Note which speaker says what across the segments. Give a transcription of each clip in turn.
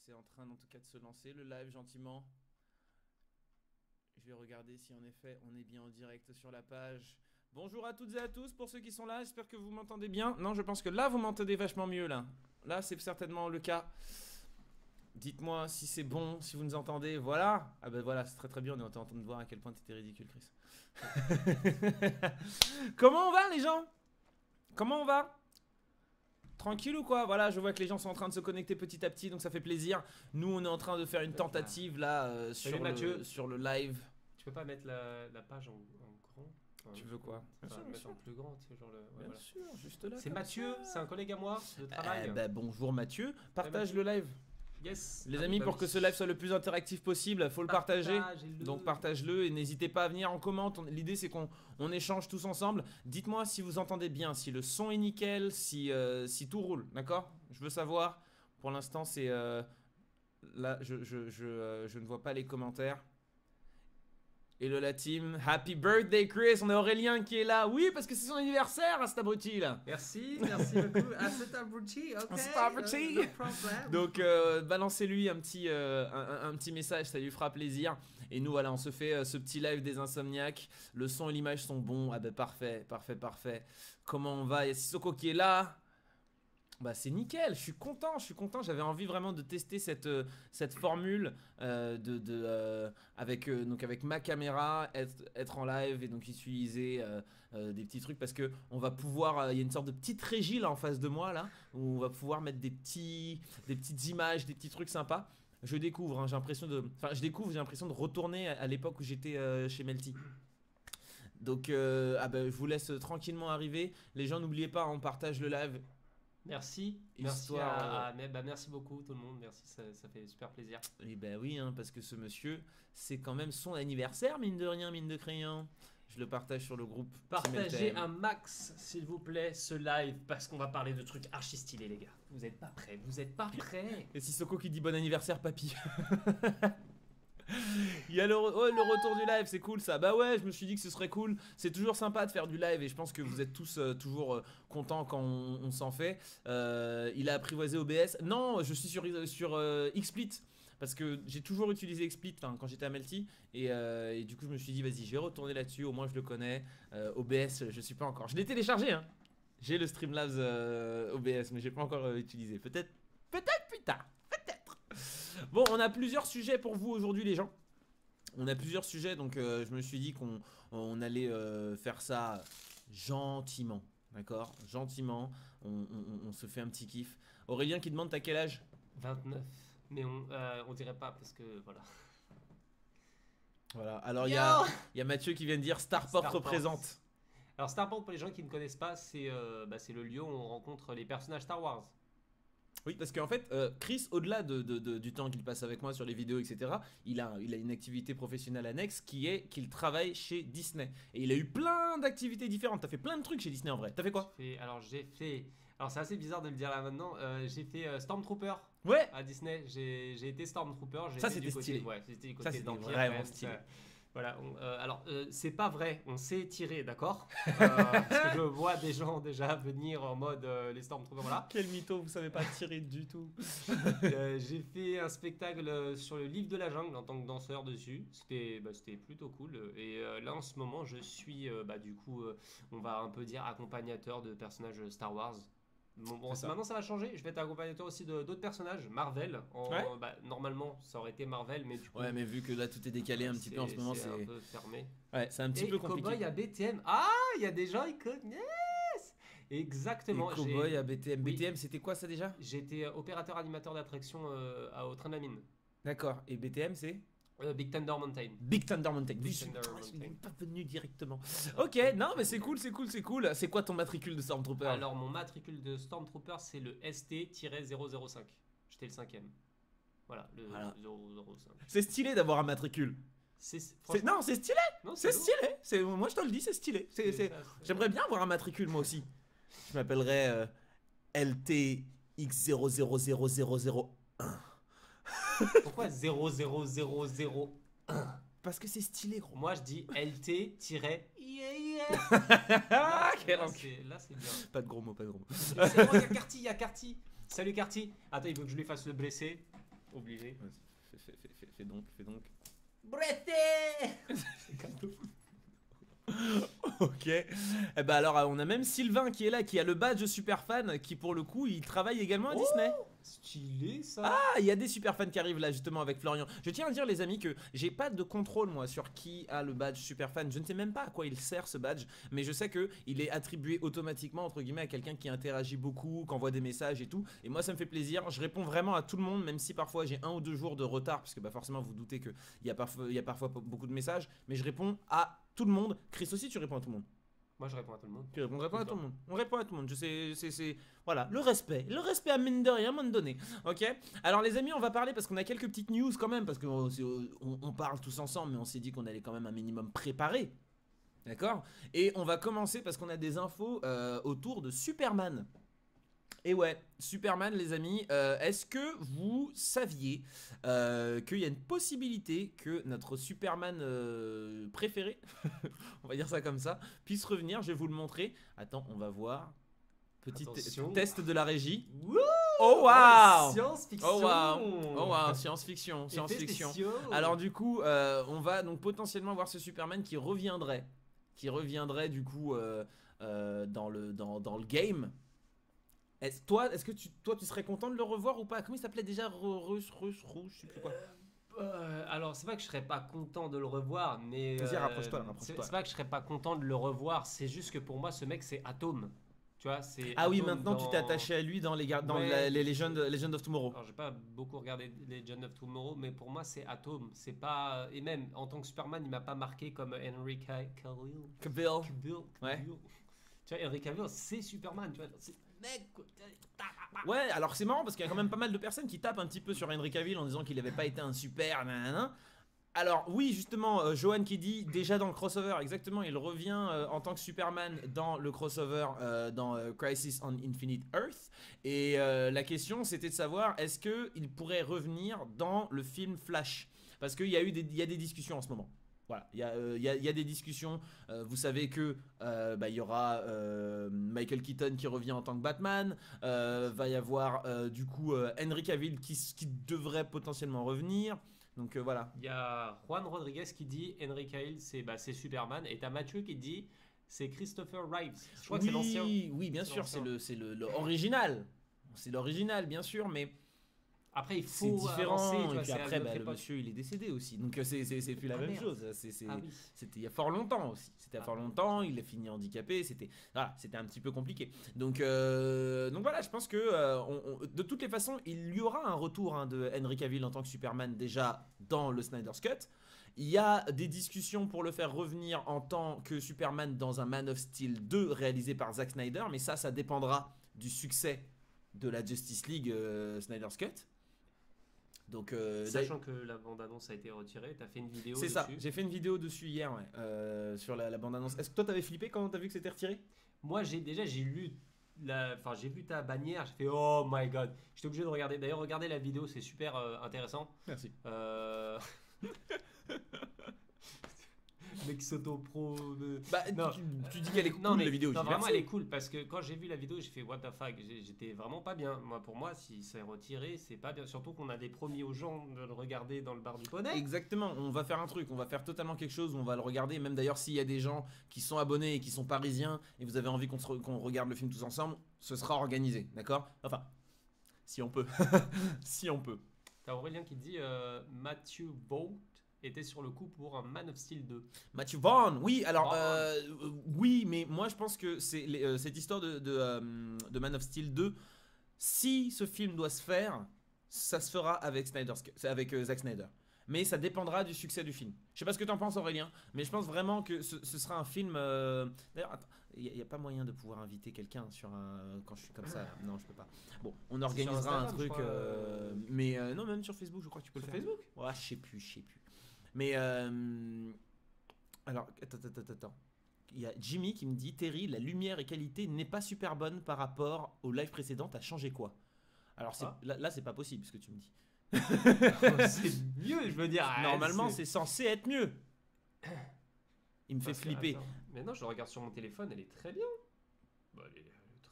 Speaker 1: c'est en train en tout cas de se lancer le live gentiment. Je vais regarder si en effet on est bien en direct sur la page. Bonjour à toutes et à tous pour ceux qui sont là, j'espère que vous m'entendez bien. Non, je pense que là vous m'entendez vachement mieux là. Là c'est certainement le cas. Dites-moi si c'est bon, si vous nous entendez, voilà. Ah ben voilà, c'est très très bien, on est en train de voir à quel point tu étais ridicule Chris. Comment on va les gens? Comment on va? Tranquille ou quoi? Voilà, je vois que les gens sont en train de se connecter petit à petit, donc ça fait plaisir. Nous, on est en train de faire une tentative là sur le live.
Speaker 2: Tu peux pas mettre la page en grand? Enfin,
Speaker 1: Tu veux quoi?
Speaker 2: Enfin, mettre en plus grand, tu sais, genre le. Ouais,
Speaker 1: Bien
Speaker 2: voilà.
Speaker 1: sûr, juste là.
Speaker 2: C'est Mathieu, c'est un collègue à moi de travail.
Speaker 1: Bonjour Mathieu, partage le live.
Speaker 2: Yes.
Speaker 1: Les amis, pour que ce live soit le plus interactif possible, faut le partager. Donc partage-le et n'hésitez pas à venir en commente. L'idée c'est qu'on échange tous ensemble. Dites-moi si vous entendez bien, si le son est nickel, si tout roule, d'accord? Je veux savoir. Pour l'instant c'est là, je ne vois pas les commentaires. Hello la team, happy birthday Chris, on a Aurélien qui est là. Oui, parce que c'est son anniversaire à cet abruti là.
Speaker 2: Merci beaucoup. À cet abruti, ok.
Speaker 1: À cet abruti.
Speaker 2: No problem.
Speaker 1: Donc balancez-lui un petit message, ça lui fera plaisir. Et nous voilà, on se fait ce petit live des insomniaques. Le son et l'image sont bons. Ah ben parfait. Comment on va? Il y a Sissoko qui est là. Bah c'est nickel, je suis content, j'avais envie vraiment de tester cette formule avec ma caméra, être en live et donc utiliser des petits trucs parce que on va pouvoir, il y a une sorte de petite régie là en face de moi là, où on va pouvoir mettre des petites images, des petits trucs sympas. Je découvre, hein, j'ai l'impression de retourner à l'époque où j'étais chez Melty. Donc je vous laisse tranquillement arriver, les gens n'oubliez pas, on partage le live.
Speaker 2: Merci beaucoup tout le monde, merci, ça fait super plaisir.
Speaker 1: Et ben oui, hein, parce que ce monsieur, c'est quand même son anniversaire, mine de rien, mine de crayon. Je le partage sur le groupe.
Speaker 2: Partagez un max, s'il vous plaît, ce live, parce qu'on va parler de trucs archi stylés, les gars. Vous êtes pas prêts?
Speaker 1: Et Sissoko qui dit bon anniversaire, papy. Il y a le retour du live, c'est cool ça. Bah ouais, je me suis dit que ce serait cool. C'est toujours sympa de faire du live et je pense que vous êtes tous toujours contents quand on s'en fait. Il a apprivoisé OBS. Non, je suis sur XSplit parce que j'ai toujours utilisé XSplit quand j'étais à Melty et du coup je me suis dit vas-y, je vais retourner là-dessus, au moins je le connais. OBS, je suis pas encore. Je l'ai téléchargé, hein. J'ai le Streamlabs OBS, mais j'ai pas encore utilisé. Peut-être plus tard. Bon, on a plusieurs sujets pour vous aujourd'hui les gens. On a plusieurs sujets, donc je me suis dit qu'on allait faire ça gentiment. D'accord? Gentiment, on se fait un petit kiff. Aurélien qui demande t'as quel âge?
Speaker 2: 29, mais on dirait pas parce que voilà.
Speaker 1: Voilà, alors il y a Mathieu qui vient de dire Starport représente.
Speaker 2: Alors Starport, pour les gens qui ne connaissent pas, c'est le lieu où on rencontre les personnages Star Wars.
Speaker 1: Oui, parce qu'en fait, Chris, au-delà du temps qu'il passe avec moi sur les vidéos, etc., il a une activité professionnelle annexe qui est qu'il travaille chez Disney. Et il a eu plein d'activités différentes. T'as fait plein de trucs chez Disney en vrai. T'as fait quoi?
Speaker 2: Alors c'est assez bizarre de le dire là maintenant. J'ai fait Stormtrooper.
Speaker 1: Ouais.
Speaker 2: À Disney. J'ai été Stormtrooper.
Speaker 1: Ça c'était stylé.
Speaker 2: Ouais, c'était du
Speaker 1: Ça
Speaker 2: côté
Speaker 1: c'était
Speaker 2: d'Empire.
Speaker 1: vraiment stylé.
Speaker 2: Voilà, c'est pas vrai, on sait tirer, d'accord? Parce que je vois des gens déjà venir en mode les Stormtroopers, voilà.
Speaker 1: Quel mytho, vous savez pas tirer du tout.
Speaker 2: J'ai fait un spectacle sur le livre de la jungle en tant que danseur dessus, c'était plutôt cool. Et là en ce moment je suis, on va un peu dire accompagnateur de personnages Star Wars. Bon, maintenant ça va changer, je vais être accompagnateur aussi d'autres personnages, Marvel. Normalement ça aurait été Marvel, mais du coup.
Speaker 1: Ouais, mais vu que là tout est décalé un petit peu en ce moment, c'est
Speaker 2: un peu fermé.
Speaker 1: Ouais, c'est un petit peu compliqué.
Speaker 2: Cowboy à BTM. Ah, il y a des gens, ils connaissent. Exactement.
Speaker 1: Et Cowboy à BTM.
Speaker 2: Oui.
Speaker 1: BTM, c'était quoi ça déjà?
Speaker 2: J'étais opérateur animateur d'attraction au train de la mine.
Speaker 1: D'accord. Et BTM, c'est
Speaker 2: Big Thunder Mountain.
Speaker 1: Big Thunder Mountain.
Speaker 2: Big
Speaker 1: Je
Speaker 2: Thunder
Speaker 1: suis
Speaker 2: Mountain.
Speaker 1: pas venu directement. Ok, non, mais c'est cool. C'est quoi ton matricule de Stormtrooper?
Speaker 2: Alors, mon matricule de Stormtrooper, c'est le ST-005. J'étais le 5ème. Voilà, le 005.
Speaker 1: C'est stylé d'avoir un matricule. Non, c'est stylé. C'est stylé. Moi, je te le dis, c'est stylé. J'aimerais bien avoir un matricule, moi aussi. Je m'appellerais LTX000001.
Speaker 2: Pourquoi 00001?
Speaker 1: Parce que c'est stylé, gros.
Speaker 2: Moi, je dis LT-.
Speaker 1: Quel
Speaker 2: Là, c'est bien.
Speaker 1: Pas de gros mots, pas de gros mots.
Speaker 2: C'est bon, il y a Carty. Salut Carty. Attends, il veut que je lui fasse le blessé. Obligé.
Speaker 1: Vas-y, fais donc.
Speaker 2: Breté.
Speaker 1: Ok. Eh ben alors, on a même Sylvain qui est là, qui a le badge super fan, qui pour le coup, il travaille également à Disney.
Speaker 2: Stylé ça.
Speaker 1: Ah, il y a des super fans qui arrivent là justement avec Florian. Je tiens à dire les amis que j'ai pas de contrôle moi sur qui a le badge super fan. Je ne sais même pas à quoi il sert ce badge, mais je sais que il est attribué automatiquement entre guillemets à quelqu'un qui interagit beaucoup, qui envoie des messages et tout. Et moi ça me fait plaisir. Je réponds vraiment à tout le monde, même si parfois j'ai 1 ou 2 jours de retard, parce que bah forcément vous doutez que il y a parfois beaucoup de messages, mais je réponds à tout le monde. Chris aussi, tu réponds à tout le monde.
Speaker 2: Moi je réponds à tout le monde.
Speaker 1: On répond à tout le monde. On répond à tout le monde. Je sais, c'est voilà, le respect à mine de rien, à un moment donné. Ok. Alors les amis, on va parler parce qu'on a quelques petites news quand même, parce qu'on on parle tous ensemble, mais on s'est dit qu'on allait quand même un minimum préparer. D'accord. Et on va commencer parce qu'on a des infos autour de Superman. Et ouais, Superman les amis, est-ce que vous saviez qu'il y a une possibilité que notre Superman préféré, on va dire ça comme ça, puisse revenir? Je vais vous le montrer. Attends, on va voir. Petit test de la régie.
Speaker 2: Wouh.
Speaker 1: Oh waouh!
Speaker 2: Science-fiction.
Speaker 1: Oh waouh, science-fiction. Alors du coup, on va donc potentiellement voir ce Superman qui reviendrait du coup dans le game. Est-ce que tu serais content de le revoir ou pas? Comment il s'appelait déjà? Rouge, je sais plus quoi.
Speaker 2: Alors c'est pas que je serais pas content de le revoir, mais
Speaker 1: Vas-y, rapproche-toi.
Speaker 2: c'est pas que je serais pas content de le revoir, c'est juste que pour moi ce mec c'est Atom. Tu vois, c'est
Speaker 1: Ah oui,
Speaker 2: Atom
Speaker 1: maintenant tu t'es attaché à lui dans les
Speaker 2: Ouais.
Speaker 1: les Legend of Tomorrow.
Speaker 2: Alors j'ai pas beaucoup regardé Legend of Tomorrow, mais pour moi c'est Atom. C'est pas, et même en tant que Superman, il m'a pas marqué comme Henry Cavill.
Speaker 1: Ouais.
Speaker 2: Tu vois, Henry Cavill c'est Superman. Tu vois, c'est mec. Quoi.
Speaker 1: Ouais, alors c'est marrant parce qu'il y a quand même pas mal de personnes qui tapent un petit peu sur Henry Cavill en disant qu'il avait pas été un super nanana. Alors oui, justement, Johan qui dit déjà dans le crossover, exactement, il revient en tant que Superman dans le crossover dans Crisis on Infinite Earth. Et la question c'était de savoir est-ce qu'il pourrait revenir dans le film Flash? Parce qu'il y a des discussions en ce moment. Voilà, il y a des discussions. Vous savez que il y aura Michael Keaton qui revient en tant que Batman. Va y avoir du coup Henry Cavill qui devrait potentiellement revenir. Donc voilà.
Speaker 2: Il y a Juan Rodriguez qui dit Henry Cavill c'est Superman, et t'as Mathieu qui dit c'est Christopher Reeves. Je crois que c'est l'ancien.
Speaker 1: Oui, bien sûr, c'est le original. C'est l'original, bien sûr, mais
Speaker 2: après il
Speaker 1: c'est
Speaker 2: faut
Speaker 1: différent.
Speaker 2: avancer, tu
Speaker 1: Et
Speaker 2: vois,
Speaker 1: puis
Speaker 2: c'est à
Speaker 1: après,
Speaker 2: notre
Speaker 1: le
Speaker 2: époque.
Speaker 1: monsieur, il est décédé aussi. Donc c'est plus la
Speaker 2: Ah,
Speaker 1: même
Speaker 2: merde.
Speaker 1: chose.
Speaker 2: Ah oui.
Speaker 1: C'était il y a fort longtemps aussi. C'était il y a fort longtemps. Il a fini handicapé. C'était un petit peu compliqué. Donc voilà, je pense que de toutes les façons, il y aura un retour de Henry Cavill en tant que Superman déjà dans le Snyder's Cut. Il y a des discussions pour le faire revenir en tant que Superman dans un Man of Steel 2 réalisé par Zack Snyder, mais ça dépendra du succès de la Justice League Snyder's Cut. Donc,
Speaker 2: Sachant que la bande-annonce a été retirée, t'as fait une vidéo
Speaker 1: c'est
Speaker 2: dessus.
Speaker 1: ça, j'ai fait une vidéo dessus hier sur la bande-annonce. Est-ce que toi t'avais flippé quand t'as vu que c'était retiré?
Speaker 2: Moi j'ai lu j'ai vu ta bannière, j'ai fait oh my god. J'étais obligé de regarder. D'ailleurs, regardez la vidéo, c'est super intéressant.
Speaker 1: Merci.
Speaker 2: Mec s'auto-pro.
Speaker 1: Bah,
Speaker 2: Non.
Speaker 1: tu dis qu'elle est cool
Speaker 2: Non, mais
Speaker 1: la vidéo.
Speaker 2: non,
Speaker 1: je dis
Speaker 2: vraiment
Speaker 1: merci.
Speaker 2: elle est cool parce que quand j'ai vu la vidéo, j'ai fait what the fuck, j'étais vraiment pas bien. Pour moi, si c'est retiré, c'est pas bien. Surtout qu'on a des promis aux gens de le regarder dans le bar du poney.
Speaker 1: Exactement, on va faire un truc, on va faire totalement quelque chose où on va le regarder. Même d'ailleurs, s'il y a des gens qui sont abonnés et qui sont parisiens et vous avez envie qu'on regarde le film tous ensemble, ce sera organisé, d'accord? Enfin, si on peut. Si on peut.
Speaker 2: T'as Aurélien qui dit Matthew Vaught était sur le coup pour un Man of Steel 2.
Speaker 1: Matthew Vaughn, oui, alors
Speaker 2: Vaughn.
Speaker 1: oui, mais moi je pense que c'est cette histoire de Man of Steel 2, si ce film doit se faire, ça se fera avec Zack Snyder. Mais ça dépendra du succès du film. Je sais pas ce que t'en penses Aurélien, mais je pense vraiment que ce sera un film... D'ailleurs, attends, il n'y a pas moyen de pouvoir inviter quelqu'un sur un... Quand je suis comme ça, non je peux pas. Bon, on organisera un
Speaker 2: Instagram,
Speaker 1: truc...
Speaker 2: je crois,
Speaker 1: mais non, même sur Facebook je crois que tu peux le
Speaker 2: Sur
Speaker 1: faire.
Speaker 2: Facebook.
Speaker 1: Ouais, je sais plus. Mais alors, attends. Il y a Jimmy qui me dit Terry, la lumière et qualité n'est pas super bonne par rapport au live précédent. T'as changé quoi? Alors là, c'est pas possible ce que tu me dis.
Speaker 2: C'est mieux, je veux dire.
Speaker 1: Normalement, c'est censé être mieux. Il me fait
Speaker 2: Parce que,
Speaker 1: flipper.
Speaker 2: attends, mais non, je le regarde sur mon téléphone, elle est très bien. Bah, elle est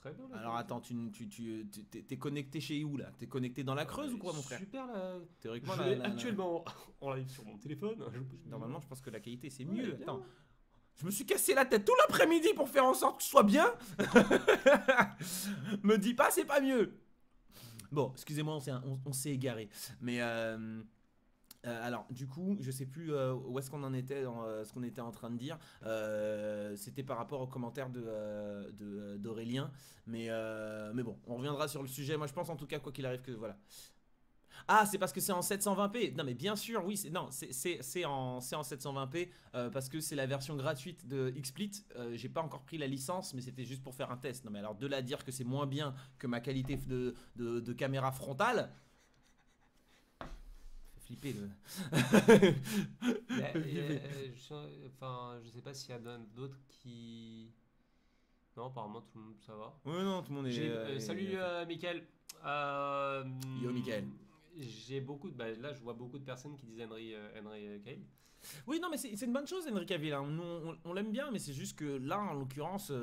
Speaker 2: très bien. La
Speaker 1: Alors
Speaker 2: qualité.
Speaker 1: attends, t'es connecté chez où là? T'es connecté dans la Creuse ou quoi, mon frère?
Speaker 2: Super là.
Speaker 1: Théoriquement,
Speaker 2: Je l'ai actuellement en live sur mon téléphone.
Speaker 1: Normalement, je pense que la qualité c'est
Speaker 2: Ouais,
Speaker 1: mieux.
Speaker 2: bien.
Speaker 1: Attends, je me suis cassé la tête tout l'après-midi pour faire en sorte que ce soit bien. Me dis pas, c'est pas mieux. Bon, excusez-moi, on s'est égaré. Mais alors, du coup, je sais plus où est-ce qu'on en était dans ce qu'on était en train de dire. C'était par rapport aux commentaires d'Aurélien. Mais bon, on reviendra sur le sujet. Moi, je pense en tout cas, quoi qu'il arrive, que voilà. Ah, c'est parce que c'est en 720p. Non, mais bien sûr, oui. Non, c'est en 720p parce que c'est la version gratuite de XSplit. J'ai pas encore pris la licence, mais c'était juste pour faire un test. Non, mais alors de là à dire que c'est moins bien que ma qualité de caméra frontale. Flipper
Speaker 2: Enfin, je sais pas s'il y a d'autres qui. Non, apparemment tout le monde ça va.
Speaker 1: Ouais, non, tout le monde est.
Speaker 2: Salut Mickaël.
Speaker 1: Yo, Mickaël.
Speaker 2: J'ai beaucoup de. Bah, là, je vois beaucoup de personnes qui disent Henry Cavill.
Speaker 1: Oui, non, mais c'est une bonne chose, Henry Cavill. Hein. Nous, on l'aime bien, mais c'est juste que là, en l'occurrence,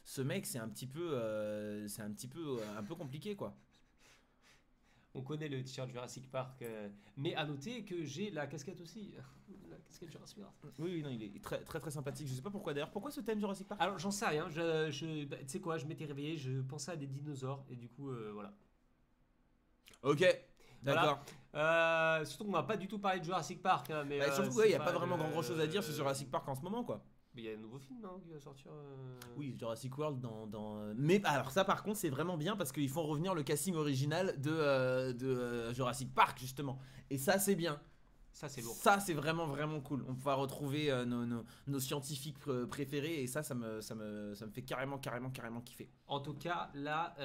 Speaker 1: ce mec, c'est un petit peu un peu compliqué, quoi.
Speaker 2: On connaît le t-shirt Jurassic Park, mais à noter que j'ai la casquette aussi. La casquette Jurassic Park.
Speaker 1: Oui, non, il est très, très, très sympathique. Je sais pas pourquoi d'ailleurs. Pourquoi ce thème Jurassic Park?
Speaker 2: Alors, j'en sais rien. Tu sais quoi, je m'étais réveillé, je pensais à des dinosaures, et du coup, voilà.
Speaker 1: Ok, d'accord.
Speaker 2: Surtout qu'on va pas du tout parler de Jurassic Park. Hein, mais,
Speaker 1: surtout, il n'y a pas vraiment grand chose à dire sur Jurassic Park en ce moment, quoi.
Speaker 2: Mais il y a un nouveau film non, qui va sortir.
Speaker 1: Oui, Jurassic World Mais alors ça par contre c'est vraiment bien parce qu'ils font revenir le casting original de Jurassic Park justement. Et ça c'est bien.
Speaker 2: Ça c'est lourd.
Speaker 1: Ça c'est vraiment vraiment cool. On va retrouver nos scientifiques préférés et ça me fait carrément kiffer.
Speaker 2: En tout cas là...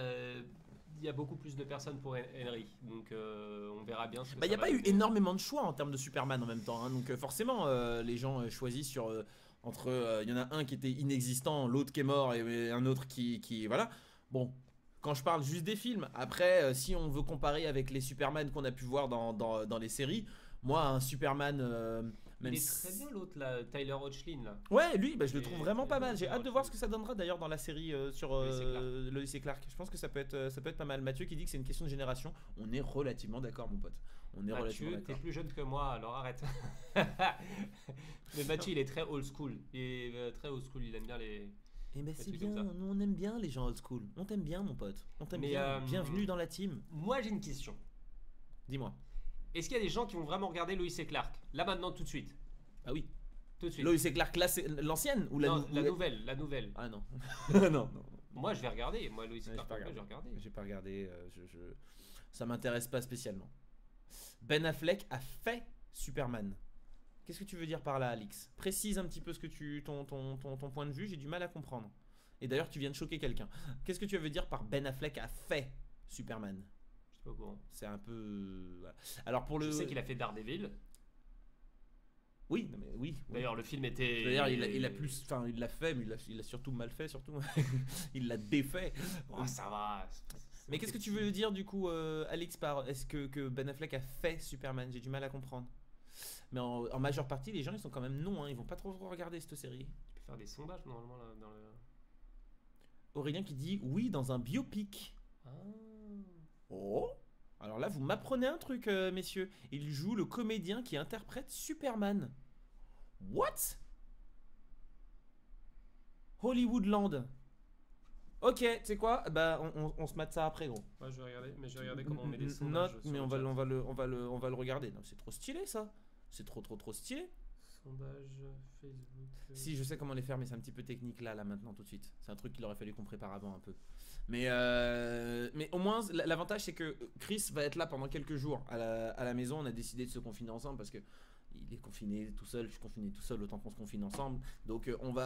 Speaker 2: il y a beaucoup plus de personnes pour Henry, donc on verra bien.
Speaker 1: Il n'y a pas eu énormément de choix en termes de Superman en même temps, hein, donc forcément les gens choisissent sur entre il y en a un qui était inexistant, l'autre qui est mort et un autre qui voilà. Bon, quand je parle juste des films, après si on veut comparer avec les Superman qu'on a pu voir dans les séries, moi un Superman
Speaker 2: il est très bien l'autre là, Tyler Hoechlin là.
Speaker 1: Ouais, lui, je le trouve vraiment pas mal. J'ai hâte de voir ce que ça donnera d'ailleurs dans la série sur Lois et Clark. Je pense que ça peut être pas mal. Mathieu qui dit que c'est une question de génération. On est relativement d'accord, mon pote. On est relativement
Speaker 2: Mathieu, t'es
Speaker 1: d'accord.
Speaker 2: plus jeune que moi, alors arrête. Mais Mathieu, il est très old school. Il est très old school. Il aime bien les.
Speaker 1: Eh ben c'est
Speaker 2: trucs
Speaker 1: bien.
Speaker 2: comme ça.
Speaker 1: Nous on aime bien les gens old school. On t'aime bien, mon pote. On t'aime
Speaker 2: Mais,
Speaker 1: bien. Bienvenue dans la team.
Speaker 2: Moi, j'ai une question.
Speaker 1: Dis-moi.
Speaker 2: Est-ce qu'il y a des gens qui vont vraiment regarder Lois et Clark là maintenant, tout de suite?
Speaker 1: Ah oui.
Speaker 2: Tout de suite.
Speaker 1: Lois et Clark, là c'est l'ancienne ou
Speaker 2: Non, la nouvelle, la nouvelle.
Speaker 1: Ah non. non.
Speaker 2: Moi, je vais regarder. Moi, Lois et Clark,
Speaker 1: j'ai
Speaker 2: je vais regarder.
Speaker 1: J'ai pas regardé. Ça m'intéresse pas spécialement. Ben Affleck a fait Superman. Qu'est-ce que tu veux dire par là, Alix? Précise un petit peu ce que ton point de vue. J'ai du mal à comprendre. Et d'ailleurs, tu viens de choquer quelqu'un. Qu'est-ce que tu veux dire par Ben Affleck a fait Superman?
Speaker 2: Je suis pas au courant.
Speaker 1: C'est un peu. Voilà. Alors pour le.
Speaker 2: Je sais qu'il a fait Daredevil.
Speaker 1: Oui, non mais oui.
Speaker 2: D'ailleurs, le film était.
Speaker 1: D'ailleurs, il a plus. Enfin, il l'a fait, mais il a surtout mal fait, surtout. Il l'a défait.
Speaker 2: Oh, ça va.
Speaker 1: Mais qu'est-ce que tu veux dire du coup, Alix, par est-ce que Ben Affleck a fait Superman? J'ai du mal à comprendre. Mais en majeure partie, les gens ils sont quand même non, hein, ils vont pas trop regarder cette série.
Speaker 2: Tu peux faire des sondages normalement là, dans le.
Speaker 1: Aurélien qui dit oui dans un biopic.
Speaker 2: Ah.
Speaker 1: Oh. Alors là, vous m'apprenez un truc, messieurs. Il joue le comédien qui interprète Superman. What? Hollywoodland. Ok, tu sais quoi? Bah, on se mate ça après, gros.
Speaker 2: Ouais, je vais regarder, mais je vais regarder comment on met des sondages.
Speaker 1: Note, mais on va le regarder. Non, c'est trop stylé ça. C'est trop stylé.
Speaker 2: Sondage Facebook.
Speaker 1: Si, je sais comment les faire, mais c'est un petit peu technique là maintenant, tout de suite. C'est un truc qu'il aurait fallu qu'on prépare avant un peu. Mais au moins, l'avantage c'est que Chris va être là pendant quelques jours à la maison. On a décidé de se confiner ensemble parce que il est confiné tout seul, je suis confiné tout seul, autant qu'on se confine ensemble. Donc on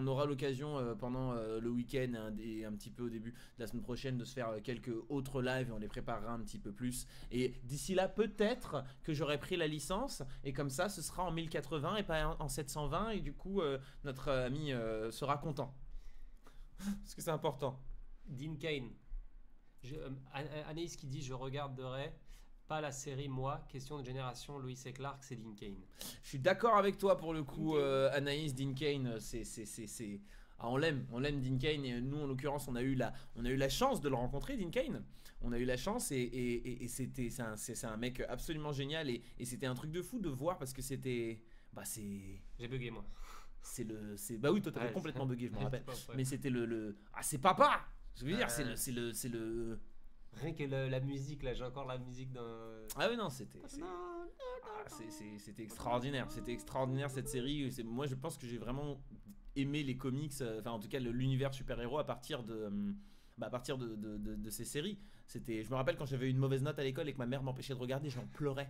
Speaker 1: aura l'occasion pendant le week-end et un petit peu au début de la semaine prochaine de se faire quelques autres lives et on les préparera un petit peu plus. Et d'ici là, peut-être que j'aurai pris la licence et comme ça, ce sera en 1080 et pas en 720 et du coup, notre ami sera content. Parce que c'est important.
Speaker 2: Dean Cain. Anaïs qui dit je regarderai pas la série moi, question de génération, Lois et Clark, c'est Dean Cain.
Speaker 1: Je suis d'accord avec toi pour le coup, Anaïs. Dean Cain, c'est Ah, on l'aime Dean Cain, et nous en l'occurrence on a eu la chance de le rencontrer, Dean Cain. On a eu la chance et c'est un mec absolument génial et c'était un truc de fou de voir parce que c'était bah c'est
Speaker 2: J'ai bugué moi.
Speaker 1: bah oui toi t'avais
Speaker 2: Ouais,
Speaker 1: complètement bugué je me rappelle.
Speaker 2: Ouais.
Speaker 1: Mais c'était ah c'est papa. Je veux dire
Speaker 2: Ouais.
Speaker 1: c'est le
Speaker 2: Rien que la musique là, j'ai encore la musique d'un.
Speaker 1: ah oui non c'était extraordinaire cette série. Moi je pense que j'ai vraiment aimé les comics, enfin en tout cas l'univers super-héros à partir de ces séries. Je me rappelle quand j'avais une mauvaise note à l'école et que ma mère m'empêchait de regarder, j'en pleurais.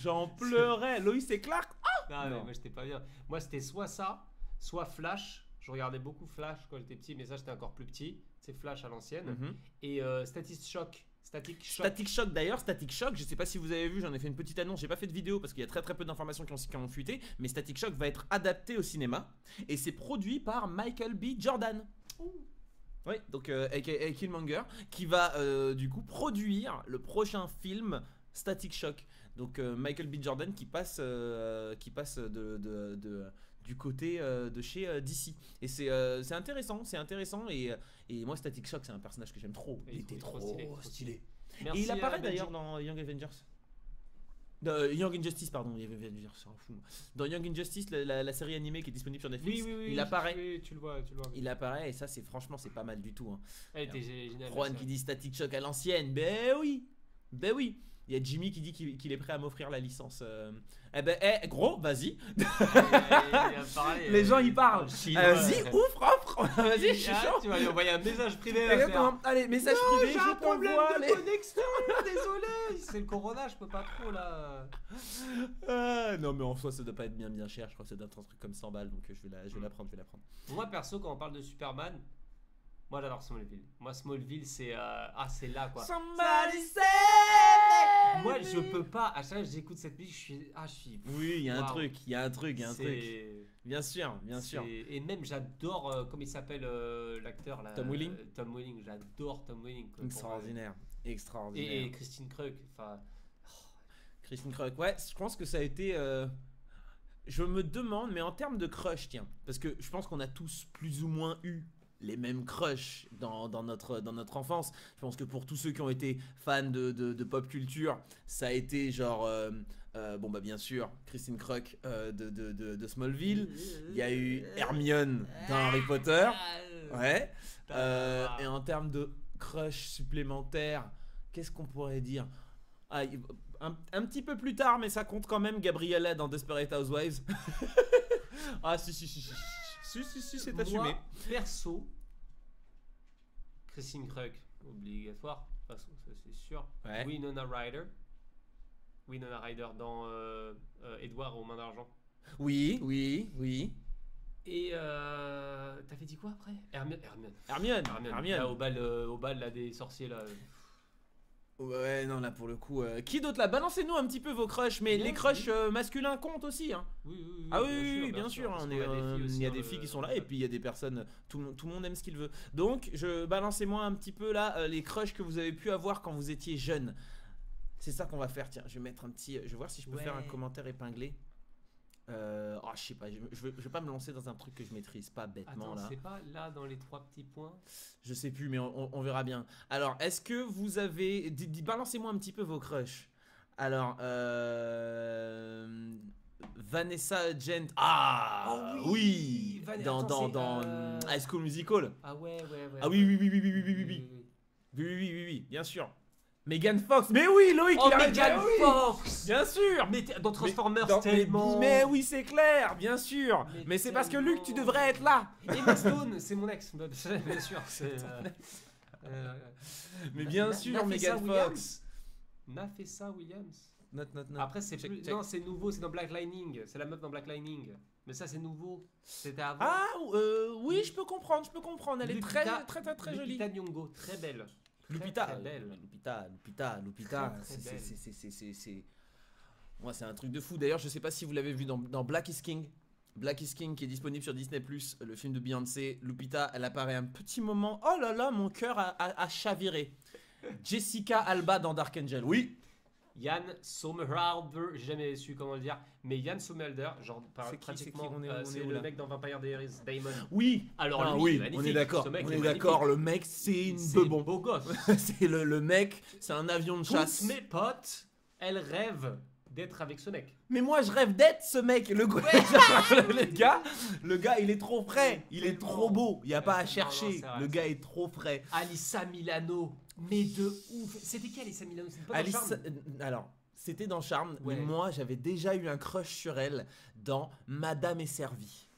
Speaker 1: J'en pleurais. Lois et Clark.
Speaker 2: Non, mais
Speaker 1: Non.
Speaker 2: moi j'étais pas bien. Moi c'était soit ça, soit Flash. Je regardais beaucoup Flash quand j'étais petit, mais ça j'étais encore plus petit. C'est Flash à l'ancienne.
Speaker 1: Mhm.
Speaker 2: Et Static Shock.
Speaker 1: Static Shock d'ailleurs, Static Shock, je sais pas si vous avez vu, j'en ai fait une petite annonce, j'ai pas fait de vidéo parce qu'il y a très très peu d'informations qui ont fuité, mais Static Shock va être adapté au cinéma et c'est produit par Michael B. Jordan. Oui, donc aka Killmonger, qui va du coup produire le prochain film Static Shock. Donc Michael B. Jordan qui passe du côté de chez DC. Et c'est intéressant et moi Static Shock c'est un personnage que j'aime trop.
Speaker 2: Et
Speaker 1: Il était trop stylé.
Speaker 2: Merci
Speaker 1: Et il
Speaker 2: à
Speaker 1: apparaît
Speaker 2: Benji.
Speaker 1: d'ailleurs dans Young Avengers. Young Injustice, pardon, Young Avengers, c'est un fou. Dans Young Injustice, la série animée qui est disponible sur Netflix,
Speaker 2: Oui,
Speaker 1: il apparaît.
Speaker 2: oui, tu le vois.
Speaker 1: Il apparaît et ça c'est franchement c'est pas mal du tout. Hein.
Speaker 2: Elle était géniale.
Speaker 1: Juan qui dit Static Shock à l'ancienne, ben oui. Il y a Jimmy qui dit qu'il est prêt à m'offrir la licence. Eh ben, gros, vas-y. Les gens ils parlent. Vas-y, offre. Vas-y, je suis chaud.
Speaker 2: Tu vas lui envoyer un message privé. là,
Speaker 1: Exactement. Allez, message privé,
Speaker 2: j'ai
Speaker 1: je
Speaker 2: un problème
Speaker 1: t'envoie
Speaker 2: de
Speaker 1: les-
Speaker 2: connexion, désolé. C'est le corona, je peux pas trop là.
Speaker 1: Non mais en soi ça doit pas être bien cher, je crois que ça doit être un truc comme 100 balles donc je vais la prendre.
Speaker 2: Moi perso, quand on parle de Superman, moi j'adore Smallville. Moi Smallville c'est c'est là quoi.
Speaker 1: Somebody save
Speaker 2: Moi
Speaker 1: me.
Speaker 2: je peux pas. À chaque fois que j'écoute cette musique, je suis.
Speaker 1: Oui, il y a un
Speaker 2: Waouh.
Speaker 1: truc,
Speaker 2: C'est-
Speaker 1: Bien sûr.
Speaker 2: Et même j'adore comment il s'appelle l'acteur là.
Speaker 1: Tom Welling.
Speaker 2: Tom Welling, j'adore Tom Welling. quoi,
Speaker 1: Extraordinaire.
Speaker 2: Et Christine Krug, enfin.
Speaker 1: Christine Krug, ouais, je pense que ça a été. Je me demande, mais en termes de crush, tiens, parce que je pense qu'on a tous plus ou moins eu les mêmes crushs dans notre enfance. Je pense que pour tous ceux qui ont été fans de pop culture, ça a été genre. Bon, bah, bien sûr, Christine Krug de Smallville. Il y a eu Hermione dans Harry Potter. Ouais. Et en termes de crush supplémentaire, qu'est-ce qu'on pourrait dire? Un petit peu plus tard, mais ça compte quand même, Gabriella dans Desperate Housewives. Ah si, c'est assumé.
Speaker 2: Moi, perso, Christine Krug, obligatoire, de toute façon, ça c'est sûr.
Speaker 1: Ouais.
Speaker 2: Winona Ryder dans Edward aux mains d'argent.
Speaker 1: Oui.
Speaker 2: Et t'avais dit quoi après?
Speaker 1: Hermione.
Speaker 2: Là, au bal là, des sorciers là.
Speaker 1: Ouais, non, là pour le coup. Qui d'autre là? Balancez-nous un petit peu vos crushs, mais
Speaker 2: Bien,
Speaker 1: les crushs masculins comptent aussi. Hein.
Speaker 2: Oui.
Speaker 1: Ah oui, bien sûr.
Speaker 2: parce
Speaker 1: On
Speaker 2: qu'on
Speaker 1: est,
Speaker 2: a des filles aussi
Speaker 1: il y a
Speaker 2: dans
Speaker 1: des
Speaker 2: le-
Speaker 1: filles qui sont là et puis il y a des personnes. Tout le monde aime ce qu'il veut. Donc, balancez-moi un petit peu là les crushs que vous avez pu avoir quand vous étiez jeune. C'est ça qu'on va faire. Tiens, je vais mettre un petit. Je vais voir si je peux
Speaker 2: Ouais.
Speaker 1: faire un commentaire épinglé. Je sais pas. Je vais pas me lancer dans un truc que je maîtrise pas bêtement
Speaker 2: Attends,
Speaker 1: là.
Speaker 2: c'est pas là dans les 3 petits points?
Speaker 1: Je sais plus, mais on verra bien. Alors, est-ce que vous avez. Balancez-moi un petit peu vos crushs. Alors, Vanessa Gent. Ah
Speaker 2: Oh oui,
Speaker 1: Dans
Speaker 2: attends, c'est,
Speaker 1: dans High School Musical.
Speaker 2: Ah ouais.
Speaker 1: Ah oui, bien sûr. Megan Fox. Mais oui, Loïc,
Speaker 2: Oh,
Speaker 1: il a
Speaker 2: Megan
Speaker 1: raison, oui.
Speaker 2: Fox.
Speaker 1: Bien sûr.
Speaker 2: Mais dans Transformers
Speaker 1: Dans-
Speaker 2: tellement.
Speaker 1: mais oui, c'est clair, bien sûr. Mais c'est parce que
Speaker 2: tellement.
Speaker 1: Luc, tu devrais être là.
Speaker 2: Emma Stone, c'est mon ex, bien sûr.
Speaker 1: Mais bien sûr, Megan Fox.
Speaker 2: Nafessa Williams.
Speaker 1: Note.
Speaker 2: Après, c'est
Speaker 1: Check,
Speaker 2: plus.
Speaker 1: check.
Speaker 2: Non, c'est nouveau, c'est dans Black Lightning. C'est la meuf dans Black Lightning. Mais ça, c'est nouveau. C'était avant.
Speaker 1: Ah, oui, je peux comprendre. Elle est très jolie.
Speaker 2: Lupita Nyong'o, très belle.
Speaker 1: Lupita,
Speaker 2: très belle.
Speaker 1: Lupita,
Speaker 2: Très belle.
Speaker 1: c'est. Moi, c'est un truc de fou. D'ailleurs, je sais pas si vous l'avez vu dans Black is King. Black is King qui est disponible sur Disney+, le film de Beyoncé. Lupita, elle apparaît un petit moment. Oh là là, mon cœur a chaviré. Jessica Alba dans Dark Angel. Oui.
Speaker 2: Yann Somerhalder, j'ai jamais su comment le dire, mais Yann Somerhalder, genre
Speaker 1: C'est qui,
Speaker 2: pratiquement,
Speaker 1: on est
Speaker 2: c'est
Speaker 1: où,
Speaker 2: le
Speaker 1: là
Speaker 2: mec dans Vampire Diaries, Damon.
Speaker 1: Oui.
Speaker 2: Alors
Speaker 1: Ah
Speaker 2: lui,
Speaker 1: oui,
Speaker 2: il est magnifique,
Speaker 1: on est d'accord.
Speaker 2: ce mec
Speaker 1: On
Speaker 2: est
Speaker 1: est
Speaker 2: magnifique.
Speaker 1: d'accord. Le mec, c'est une
Speaker 2: C'est
Speaker 1: bebon.
Speaker 2: beau gosse.
Speaker 1: C'est le mec, c'est un avion de chasse.
Speaker 2: Toutes mes potes, elles rêvent d'être avec ce mec.
Speaker 1: Mais moi, je rêve d'être ce mec. Le gars, il est trop frais. Il est trop beau. Il y a pas à
Speaker 2: Non,
Speaker 1: chercher.
Speaker 2: c'est vrai,
Speaker 1: Le gars est trop frais.
Speaker 2: Alissa Milano, mais de ouf. C'était qui Alissa Milano? C'était pas dans
Speaker 1: Alice,
Speaker 2: Charme
Speaker 1: alors, c'était dans Charme,
Speaker 2: Ouais.
Speaker 1: mais moi, j'avais déjà eu un crush sur elle dans Madame est servie.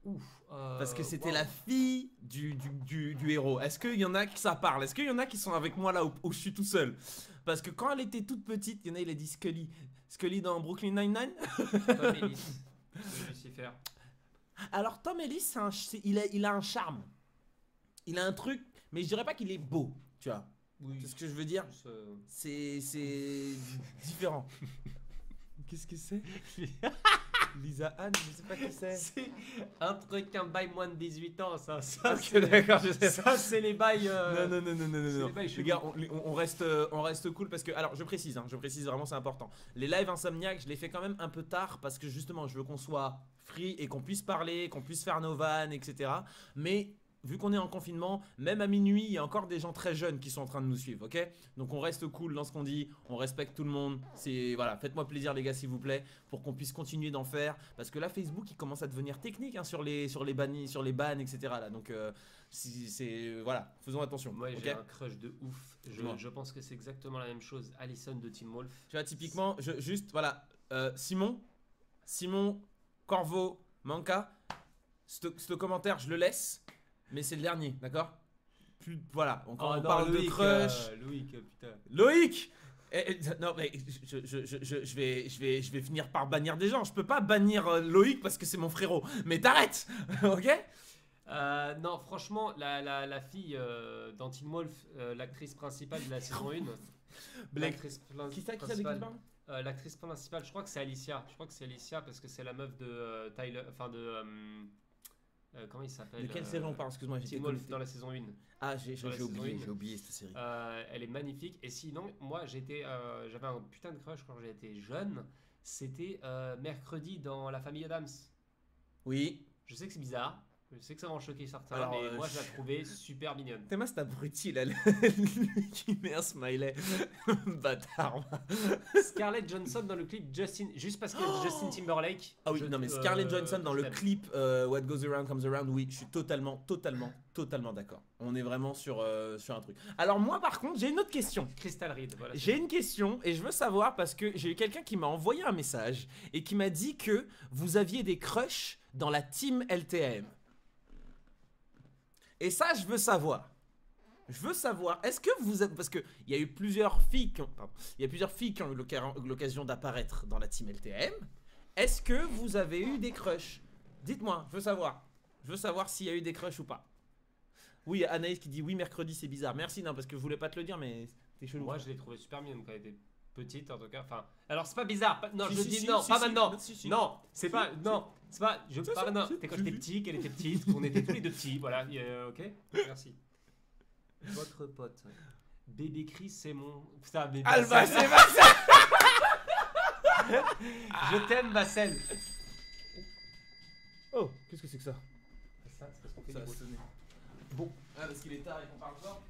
Speaker 2: Ouf.
Speaker 1: Parce que c'était
Speaker 2: wow.
Speaker 1: la fille du héros. Est-ce qu'il y en a qui ça parle? Est-ce qu'il y en a qui sont avec moi là où je suis tout seul? Parce que quand elle était toute petite, il y en a, il a dit Scully. Scully dans Brooklyn Nine-Nine.
Speaker 2: Tom Ellis de Lucifer.
Speaker 1: Alors Tom Ellis, il a un charme. Il a un truc, mais je dirais pas qu'il est beau, tu vois.
Speaker 2: Oui.
Speaker 1: C'est ce que je veux dire.
Speaker 2: Plus,
Speaker 1: C'est différent. Qu'est-ce que c'est? Lisa Anne, je sais pas qui c'est.
Speaker 2: C'est un truc, un bail moins de 18 ans, ça.
Speaker 1: Ok, d'accord, je sais.
Speaker 2: Ça, c'est les bails.
Speaker 1: Non.
Speaker 2: c'est
Speaker 1: Non.
Speaker 2: les bails
Speaker 1: Les
Speaker 2: chelous.
Speaker 1: gars, on reste cool parce que, alors je précise vraiment, c'est important. Les lives Insomniac, je les fais quand même un peu tard parce que justement, je veux qu'on soit free et qu'on puisse parler, qu'on puisse faire nos vannes, etc. Mais vu qu'on est en confinement, même à minuit, il y a encore des gens très jeunes qui sont en train de nous suivre, ok? Donc on reste cool dans ce qu'on dit, on respecte tout le monde. C'est voilà, faites-moi plaisir les gars s'il vous plaît, pour qu'on puisse continuer d'en faire, parce que là Facebook il commence à devenir technique hein, sur les bans, etc. Là, donc voilà, faisons attention.
Speaker 2: Moi,
Speaker 1: ok.
Speaker 2: j'ai un crush de ouf.
Speaker 1: Dis-moi.
Speaker 2: Je pense que c'est exactement la même chose. Alison de Team Wolf.
Speaker 1: Tu vois typiquement, juste voilà, Simon Corvo Manca, ce commentaire je le laisse. Mais c'est le dernier, d'accord? Voilà, on parle de crush.
Speaker 2: Loïc, putain.
Speaker 1: Loïc non mais je vais finir par bannir des gens. Je peux pas bannir Loïc parce que c'est mon frérot. Mais t'arrêtes, ok?
Speaker 2: Non, franchement, la fille dans Teen Wolf, l'actrice principale de la saison 1. L'actrice
Speaker 1: Qui ça
Speaker 2: principale, l'actrice principale, je crois que c'est Alicia. Je crois que c'est Alicia parce que c'est la meuf de Tyler. Enfin de. Comment il s'appelle?
Speaker 1: De quelle série on parle? Excuse-moi, j'étais
Speaker 2: Teen Wolf
Speaker 1: connecté.
Speaker 2: dans la saison 1.
Speaker 1: Ah, j'ai
Speaker 2: Dans la saison
Speaker 1: oublié,
Speaker 2: 1.
Speaker 1: j'ai oublié cette série.
Speaker 2: Elle est magnifique. Et sinon, moi, j'avais un putain de crush quand j'étais jeune. C'était Mercredi dans La Famille Adams.
Speaker 1: Oui.
Speaker 2: Je sais que c'est bizarre. Je sais que ça va en choquer certains.
Speaker 1: Alors,
Speaker 2: mais moi, je la trouvais super mignonne.
Speaker 1: T'es cet abruti là, lui qui met un smiley. Bâtard.
Speaker 2: Scarlett Johansson dans le clip Justin. Juste parce qu'il y a Justin Timberlake.
Speaker 1: Ah oui, non mais Scarlett Johansson dans le clip What Goes Around Comes Around, oui, je suis totalement d'accord. On est vraiment sur un truc. Alors moi par contre, j'ai une autre question.
Speaker 2: Crystal Reed, voilà.
Speaker 1: J'ai une question et je veux savoir parce que j'ai eu quelqu'un qui m'a envoyé un message et qui m'a dit que vous aviez des crushs dans la team LTM. Et ça, je veux savoir. Est-ce que vous êtes... Parce qu'il y a eu plusieurs filles qui ont eu l'occasion d'apparaître dans la team LTM. Est-ce que vous avez eu des crushs? Dites-moi, je veux savoir. Je veux savoir s'il y a eu des crushs ou pas. Oui, Anaïs qui dit oui, mercredi c'est bizarre. Merci, non, parce que je voulais pas te le dire, mais t'es chelou.
Speaker 2: Moi, je l'ai trouvé super mignonne quand elle était petite, en tout cas. Enfin, alors c'est pas bizarre. Non,
Speaker 1: Si,
Speaker 2: je
Speaker 1: si,
Speaker 2: dis
Speaker 1: si,
Speaker 2: non,
Speaker 1: si,
Speaker 2: pas
Speaker 1: si.
Speaker 2: maintenant.
Speaker 1: Si.
Speaker 2: Non, c'est pas. Non, c'est pas. Je
Speaker 1: Si,
Speaker 2: parle.
Speaker 1: si,
Speaker 2: Non,
Speaker 1: si,
Speaker 2: c'était quand
Speaker 1: si,
Speaker 2: j'étais
Speaker 1: si.
Speaker 2: petit, qu'elle était petite, qu'on était tous les deux petits. Voilà, ok. Merci. Votre pote. Bébé Chris, c'est mon. Putain, bébé.
Speaker 1: Alba,
Speaker 2: Bassel.
Speaker 1: c'est Bassel.
Speaker 2: Je t'aime, Bassel.
Speaker 1: Oh, qu'est-ce que c'est que ça?
Speaker 2: Ça, c'est parce qu'on fait
Speaker 1: Ça
Speaker 2: du
Speaker 1: a
Speaker 2: bruit.
Speaker 1: sonné. Bon, ah, parce qu'il est tard et qu'on parle fort.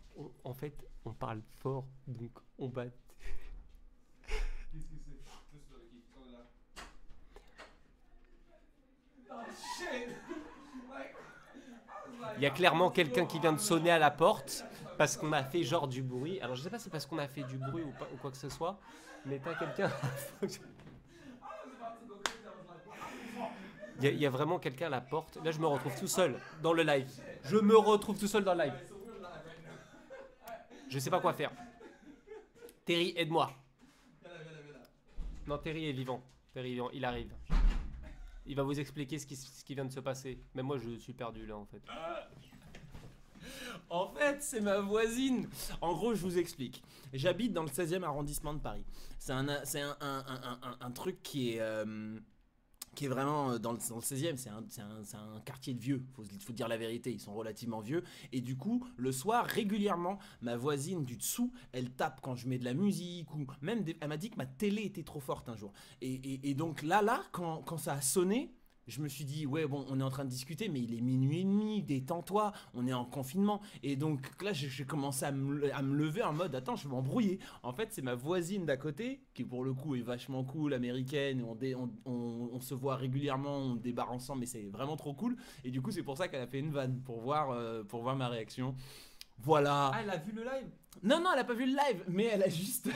Speaker 2: En fait, on parle fort, donc on bat.
Speaker 1: Qu'est-ce que c'est? Oh shit!
Speaker 2: Il y a clairement quelqu'un qui vient de sonner à la porte parce qu'on a fait genre du bruit. Alors je sais pas si c'est parce qu'on a fait du bruit ou, pas, ou quoi que ce soit, mais t'as quelqu'un. Il y a vraiment quelqu'un à la porte. Là je me retrouve tout seul dans le live. Je me retrouve tout seul dans le live. Je sais pas quoi faire. Terry, aide-moi. Non, Terry est vivant. Terry est vivant, il arrive. Il va vous expliquer ce qui vient de se passer. Mais moi je suis perdu là en fait.
Speaker 1: En fait, c'est ma voisine. En gros, je vous explique. J'habite dans le 16e arrondissement de Paris. C'est un truc qui qui est vraiment dans le 16e, c'est un quartier de vieux, faut dire la vérité, ils sont relativement vieux. Et du coup, le soir, régulièrement, ma voisine du dessous, elle tape quand je mets de la musique, ou même, elle m'a dit que ma télé était trop forte un jour. Et donc là, quand ça a sonné, je me suis dit, ouais, bon, on est en train de discuter, mais il est minuit et demi, détends-toi, on est en confinement. Et donc là, j'ai commencé à me lever en mode, attends, je vais m'embrouiller. En fait, c'est ma voisine d'à côté, qui pour le coup est vachement cool, américaine, on se voit régulièrement, on débarre ensemble, mais c'est vraiment trop cool. Et du coup, c'est pour ça qu'elle a fait une vanne, pour voir ma réaction. Voilà.
Speaker 2: Ah, elle a vu le live?
Speaker 1: Non, elle a pas vu le live, mais elle a juste.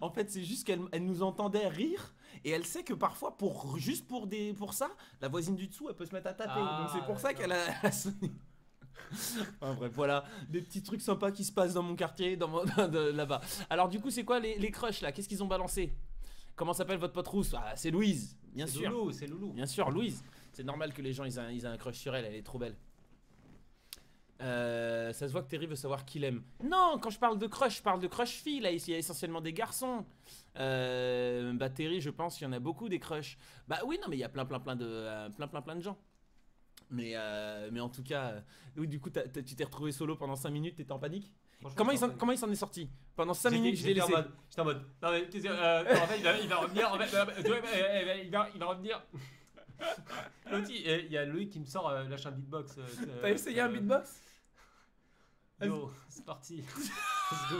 Speaker 1: En fait, c'est juste elle nous entendait rire. Et elle sait que parfois, pour ça, la voisine du dessous, elle peut se mettre à taper.
Speaker 2: Ah,
Speaker 1: Donc c'est pour ça
Speaker 2: d'accord.
Speaker 1: qu'elle a sonné. Enfin, bref, voilà, des petits trucs sympas qui se passent dans mon quartier, là-bas. Alors du coup, c'est quoi les crushs là? Qu'est-ce qu'ils ont balancé? Comment s'appelle votre pote rousse? Ah, c'est Louise, bien
Speaker 2: C'est
Speaker 1: sûr.
Speaker 2: Loulou, c'est Loulou.
Speaker 1: Bien sûr, Louise. C'est normal que les gens ils aient un crush sur elle, elle est trop belle. Ça se voit que Terry veut savoir qui l'aime. Non, quand je parle de crush, je parle de crush fille. Là, il y a essentiellement des garçons. Bah Terry, je pense qu'il y en a beaucoup des crushs. Bah oui, non, mais il y a plein de gens. Mais en tout cas, oui, du coup, tu t'es retrouvé solo pendant 5 minutes, t'étais en panique.
Speaker 2: Franchement,
Speaker 1: Comment il s'en est sorti? Pendant 5 minutes, je l'ai laissé.
Speaker 2: J'étais en mode. Non, mais en fait, il va revenir. En fait, il va revenir. L'autre, il y a Loïc qui me sort lâche un beatbox.
Speaker 1: T'as essayé un beatbox?
Speaker 2: Go, c'est parti. Let's go.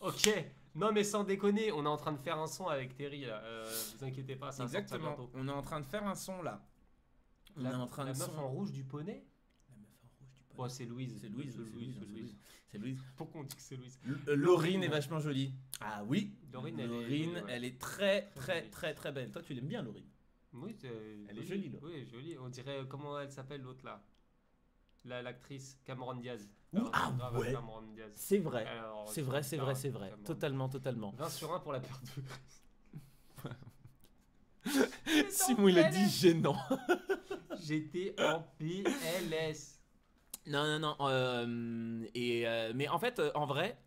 Speaker 2: Ok. Non, mais sans déconner, on est en train de faire un son avec Terry là. Vous inquiétez pas, ça va sortir
Speaker 1: Exactement.
Speaker 2: bientôt.
Speaker 1: On est en train de faire un son là. On est en train
Speaker 2: La
Speaker 1: de
Speaker 2: meuf en rouge du poney.
Speaker 1: La meuf en rouge du
Speaker 2: Ouais,
Speaker 1: poney.
Speaker 2: c'est Louise.
Speaker 1: C'est Louise, c'est Louise.
Speaker 2: Pourquoi on dit que c'est Louise?
Speaker 1: Laurine est vachement jolie. Ah oui.
Speaker 2: Laurine,
Speaker 1: Elle est très belle. Toi, tu l'aimes bien, Laurine?
Speaker 2: Oui,
Speaker 1: Elle est jolie, là.
Speaker 2: Oui, jolie. On dirait, comment elle s'appelle l'autre là? L'actrice Cameron Diaz.
Speaker 1: Ah
Speaker 2: Grave,
Speaker 1: ouais.
Speaker 2: Cameron Diaz.
Speaker 1: C'est vrai.
Speaker 2: Alors,
Speaker 1: C'est vrai.
Speaker 2: Cameron.
Speaker 1: Totalement.
Speaker 2: 20 sur 1 pour la perte de
Speaker 1: Simon, il a dit gênant.
Speaker 2: J'étais en PLS.
Speaker 1: Non. Mais en fait, en vrai,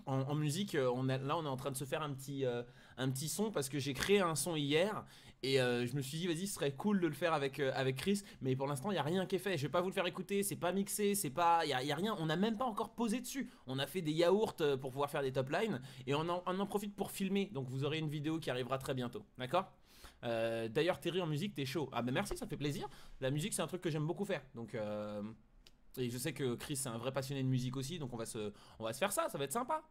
Speaker 1: en musique, on est en train de se faire un petit son parce que j'ai créé un son hier. Et je me suis dit, vas-y, ce serait cool de le faire avec Chris. Mais pour l'instant, il n'y a rien qui est fait. Je vais pas vous le faire écouter. C'est pas mixé. Il y a rien. On n'a même pas encore posé dessus. On a fait des yaourts pour pouvoir faire des top lines. Et on en profite pour filmer. Donc vous aurez une vidéo qui arrivera très bientôt. D'accord? D'ailleurs, Terry, en musique, t'es chaud. Ah, bah merci, ça fait plaisir. La musique, c'est un truc que j'aime beaucoup faire. Donc. Et je sais que Chris, c'est un vrai passionné de musique aussi. Donc on va se faire ça. Ça va être sympa.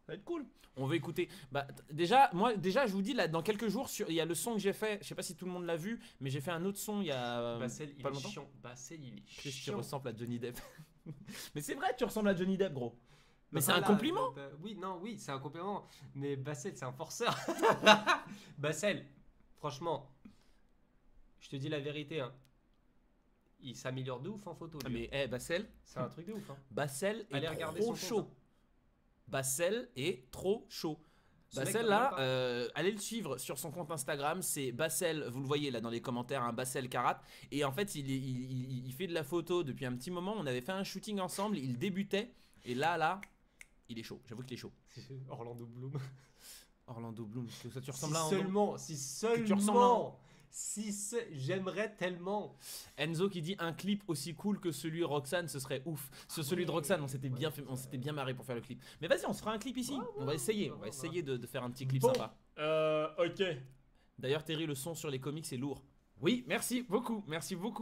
Speaker 1: Ça va être cool. On veut écouter. Bah, déjà, je vous dis, là, dans quelques jours, il y a le son que j'ai fait. Je sais pas si tout le monde l'a vu, mais j'ai fait un autre son il y a
Speaker 2: Bassel,
Speaker 1: pas
Speaker 2: il est
Speaker 1: longtemps.
Speaker 2: chiant. Bassel, il est
Speaker 1: Chris, tu
Speaker 2: chiant.
Speaker 1: ressembles à Johnny Depp. Mais c'est vrai, tu ressembles à Johnny Depp, gros. Mais
Speaker 2: Bah,
Speaker 1: c'est un
Speaker 2: voilà,
Speaker 1: compliment.
Speaker 2: Oui, c'est un compliment. Mais Bassel, c'est un forceur. Bassel, franchement, je te dis la vérité, hein. Il s'améliore de ouf en photo.
Speaker 1: Ah,
Speaker 2: lui.
Speaker 1: mais Bassel,
Speaker 2: C'est un truc de ouf. Hein.
Speaker 1: Bassel
Speaker 2: Allez
Speaker 1: est
Speaker 2: regarder
Speaker 1: trop
Speaker 2: son
Speaker 1: chaud.
Speaker 2: compte, hein.
Speaker 1: Bassel est trop chaud.
Speaker 2: Ce mec,
Speaker 1: Bassel
Speaker 2: t'en
Speaker 1: là,
Speaker 2: parles pas.
Speaker 1: allez le suivre sur son compte Instagram, c'est Bassel, vous le voyez là dans les commentaires, un Bassel Karat. Et en fait, il fait de la photo depuis un petit moment. On avait fait un shooting ensemble, il débutait. Et là, il est chaud. J'avoue qu'il est chaud.
Speaker 2: Orlando Bloom.
Speaker 1: Orlando Bloom, parce que ça tu
Speaker 2: Si
Speaker 1: ressembles à
Speaker 2: seulement,
Speaker 1: tu ressembles à
Speaker 2: j'aimerais tellement.
Speaker 1: Enzo qui dit un clip aussi cool que celui de Roxane, ce serait ouf. Celui de Roxane, on s'était bien marré pour faire le clip. Mais vas-y, on se fera un clip ici. On va essayer de faire un petit clip
Speaker 2: Bon.
Speaker 1: sympa.
Speaker 2: Ok.
Speaker 1: D'ailleurs, Terry, le son sur les comics, c'est lourd. Oui, merci beaucoup.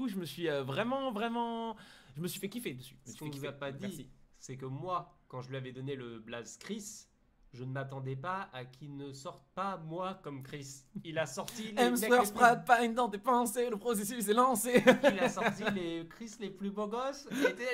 Speaker 1: Je me suis vraiment, je me suis fait kiffer dessus.
Speaker 2: Ce qu'on vous a pas dit,
Speaker 1: Merci.
Speaker 2: c'est que moi, quand je lui avais donné le blaze Chris, je ne m'attendais pas à qu'il ne sorte pas moi comme Chris. Il a sorti les
Speaker 1: Hemsworth Sprat Pine dans tes pensées, le processus est lancé.
Speaker 2: Il a sorti les Chris les plus beaux gosses.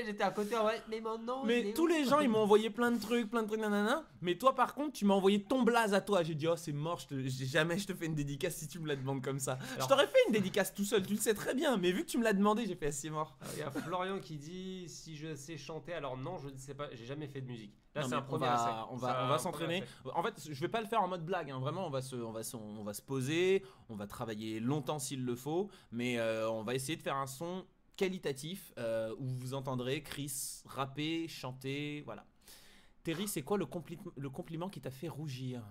Speaker 2: J'étais à côté en mode, mais mon nom.
Speaker 1: Mais tous les gens, ils m'ont envoyé plein de trucs, nanana. Mais toi, par contre, tu m'as envoyé ton blaze à toi. J'ai dit, oh, c'est mort, jamais je te fais une dédicace si tu me la demandes comme ça.
Speaker 2: Alors-
Speaker 1: Je t'aurais fait une dédicace tout seul, tu le sais très bien. Mais vu que tu me l'as demandé, j'ai fait, ah, c'est mort.
Speaker 2: Il y a Florian qui dit si je sais chanter. Alors non, je ne sais pas. J'ai jamais fait de musique. Là,
Speaker 1: Non,
Speaker 2: c'est
Speaker 1: mais
Speaker 2: un premier essai.
Speaker 1: on
Speaker 2: C'est
Speaker 1: va
Speaker 2: un premier
Speaker 1: s'entraîner.
Speaker 2: essai.
Speaker 1: En fait, je vais pas le faire en mode blague. Hein. Vraiment, on va se poser. On va travailler longtemps s'il le faut. Mais on va essayer de faire un son qualitatif où vous entendrez Chris rapper, chanter. Voilà. Terry, c'est quoi le compliment qui t'a fait rougir?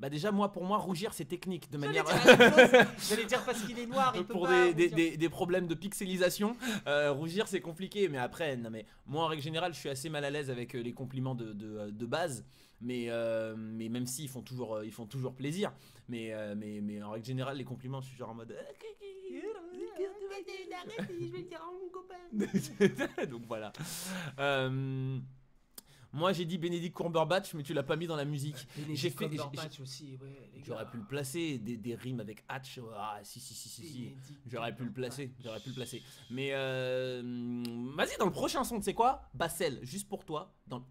Speaker 1: Bah déjà pour moi rougir c'est technique de manière
Speaker 2: J'allais dire parce qu'il est noir, il peut
Speaker 1: pour
Speaker 2: pas
Speaker 1: des problèmes de pixelisation, rougir c'est compliqué, mais après non mais moi en règle générale je suis assez mal à l'aise avec les compliments de base, mais même s'ils font toujours plaisir, mais en règle générale les compliments je suis genre en mode
Speaker 2: je vais le dire à mon copain.
Speaker 1: donc voilà. Moi j'ai dit Benedict Cumberbatch, mais tu l'as pas mis dans la musique.
Speaker 2: Aussi, ouais, les
Speaker 1: J'aurais
Speaker 2: gars.
Speaker 1: pu le placer, des rimes avec Hatch. Ah si. J'aurais pu le placer. Mais vas-y dans le prochain son, tu sais quoi, Bassel, juste pour toi. Putain,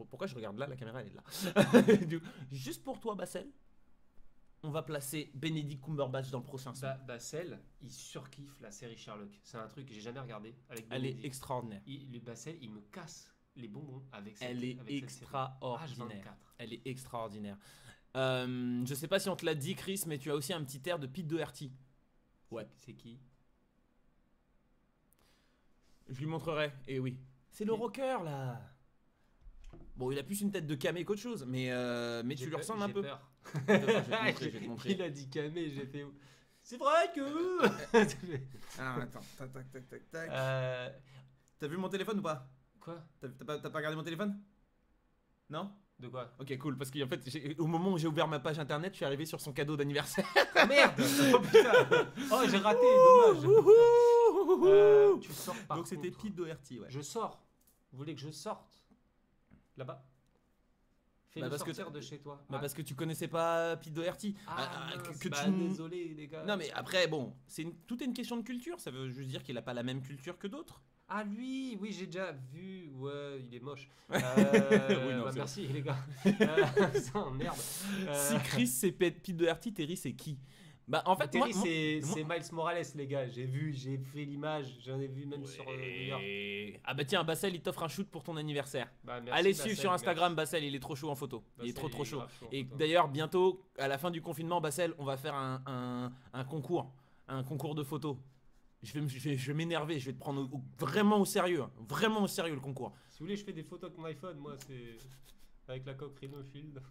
Speaker 1: pourquoi je regarde là, la caméra elle est là. Juste pour toi Bassel, on va placer Benedict Cumberbatch dans le prochain son.
Speaker 2: Bassel, il surkiffe la série Sherlock. C'est un truc que j'ai jamais regardé avec
Speaker 1: Elle est
Speaker 2: Benedict.
Speaker 1: extraordinaire.
Speaker 2: Le Bassel, il me casse les bonbons avec cette
Speaker 1: Elle est
Speaker 2: avec cette série.
Speaker 1: extraordinaire.
Speaker 2: H24.
Speaker 1: Elle est extraordinaire. Je sais pas si on te l'a dit Chris, mais tu as aussi un petit air de Pete Doherty. Ouais.
Speaker 2: C'est qui?
Speaker 1: Je lui montrerai, et oui. C'est le rocker là. Bon, il a plus une tête de camé qu'autre chose, mais tu lui ressembles un peu.
Speaker 2: Peur.
Speaker 1: Je vais te montrer.
Speaker 2: Il a dit camé, j'ai fait. C'est vrai que.
Speaker 1: Ah, attends, tac. T'as vu mon téléphone ou pas?
Speaker 2: Quoi?
Speaker 1: T'as pas regardé mon téléphone? Non?
Speaker 2: De quoi?
Speaker 1: Ok, cool, parce qu'en fait, au moment où j'ai ouvert ma page internet, je suis arrivé sur son cadeau d'anniversaire.
Speaker 2: Ah merde! Oh putain! Oh, j'ai raté, dommage! Tu sors par
Speaker 1: Donc c'était
Speaker 2: contre.
Speaker 1: Pete Doherty, ouais.
Speaker 2: Je sors. Vous voulez que je sorte? Là-bas? Fais-le
Speaker 1: parce que
Speaker 2: sortir de chez toi.
Speaker 1: Parce que tu connaissais pas Pete Doherty.
Speaker 2: Désolé les gars.
Speaker 1: Non mais après bon, tout est une question de culture, ça veut juste dire qu'il a pas la même culture que d'autres.
Speaker 2: Ah lui, oui j'ai déjà vu, ouais il est moche.
Speaker 1: Oui, non, c'est
Speaker 2: Merci les gars. Ça merde.
Speaker 1: Si Chris c'est Pete Doherty, Terry c'est qui? Bah en fait
Speaker 2: Terry
Speaker 1: moi,
Speaker 2: c'est Miles Morales les gars, j'ai fait l'image, j'en ai vu même sur New York.
Speaker 1: Ah bah tiens, Bassel il t'offre un shoot pour ton anniversaire.
Speaker 2: Bah, merci,
Speaker 1: Allez
Speaker 2: Bassel,
Speaker 1: suivre sur Instagram
Speaker 2: merci.
Speaker 1: Bassel, il est trop chaud en photo. Il est
Speaker 2: Bassel,
Speaker 1: trop chaud.
Speaker 2: grave chaud en
Speaker 1: Et
Speaker 2: photo.
Speaker 1: d'ailleurs bientôt, à la fin du confinement, Bassel, on va faire un concours de photos. Je vais m'énerver, je vais te prendre vraiment au sérieux, le concours.
Speaker 2: Si vous voulez je fais des photos avec mon iPhone, moi c'est avec la coque Rhinofield.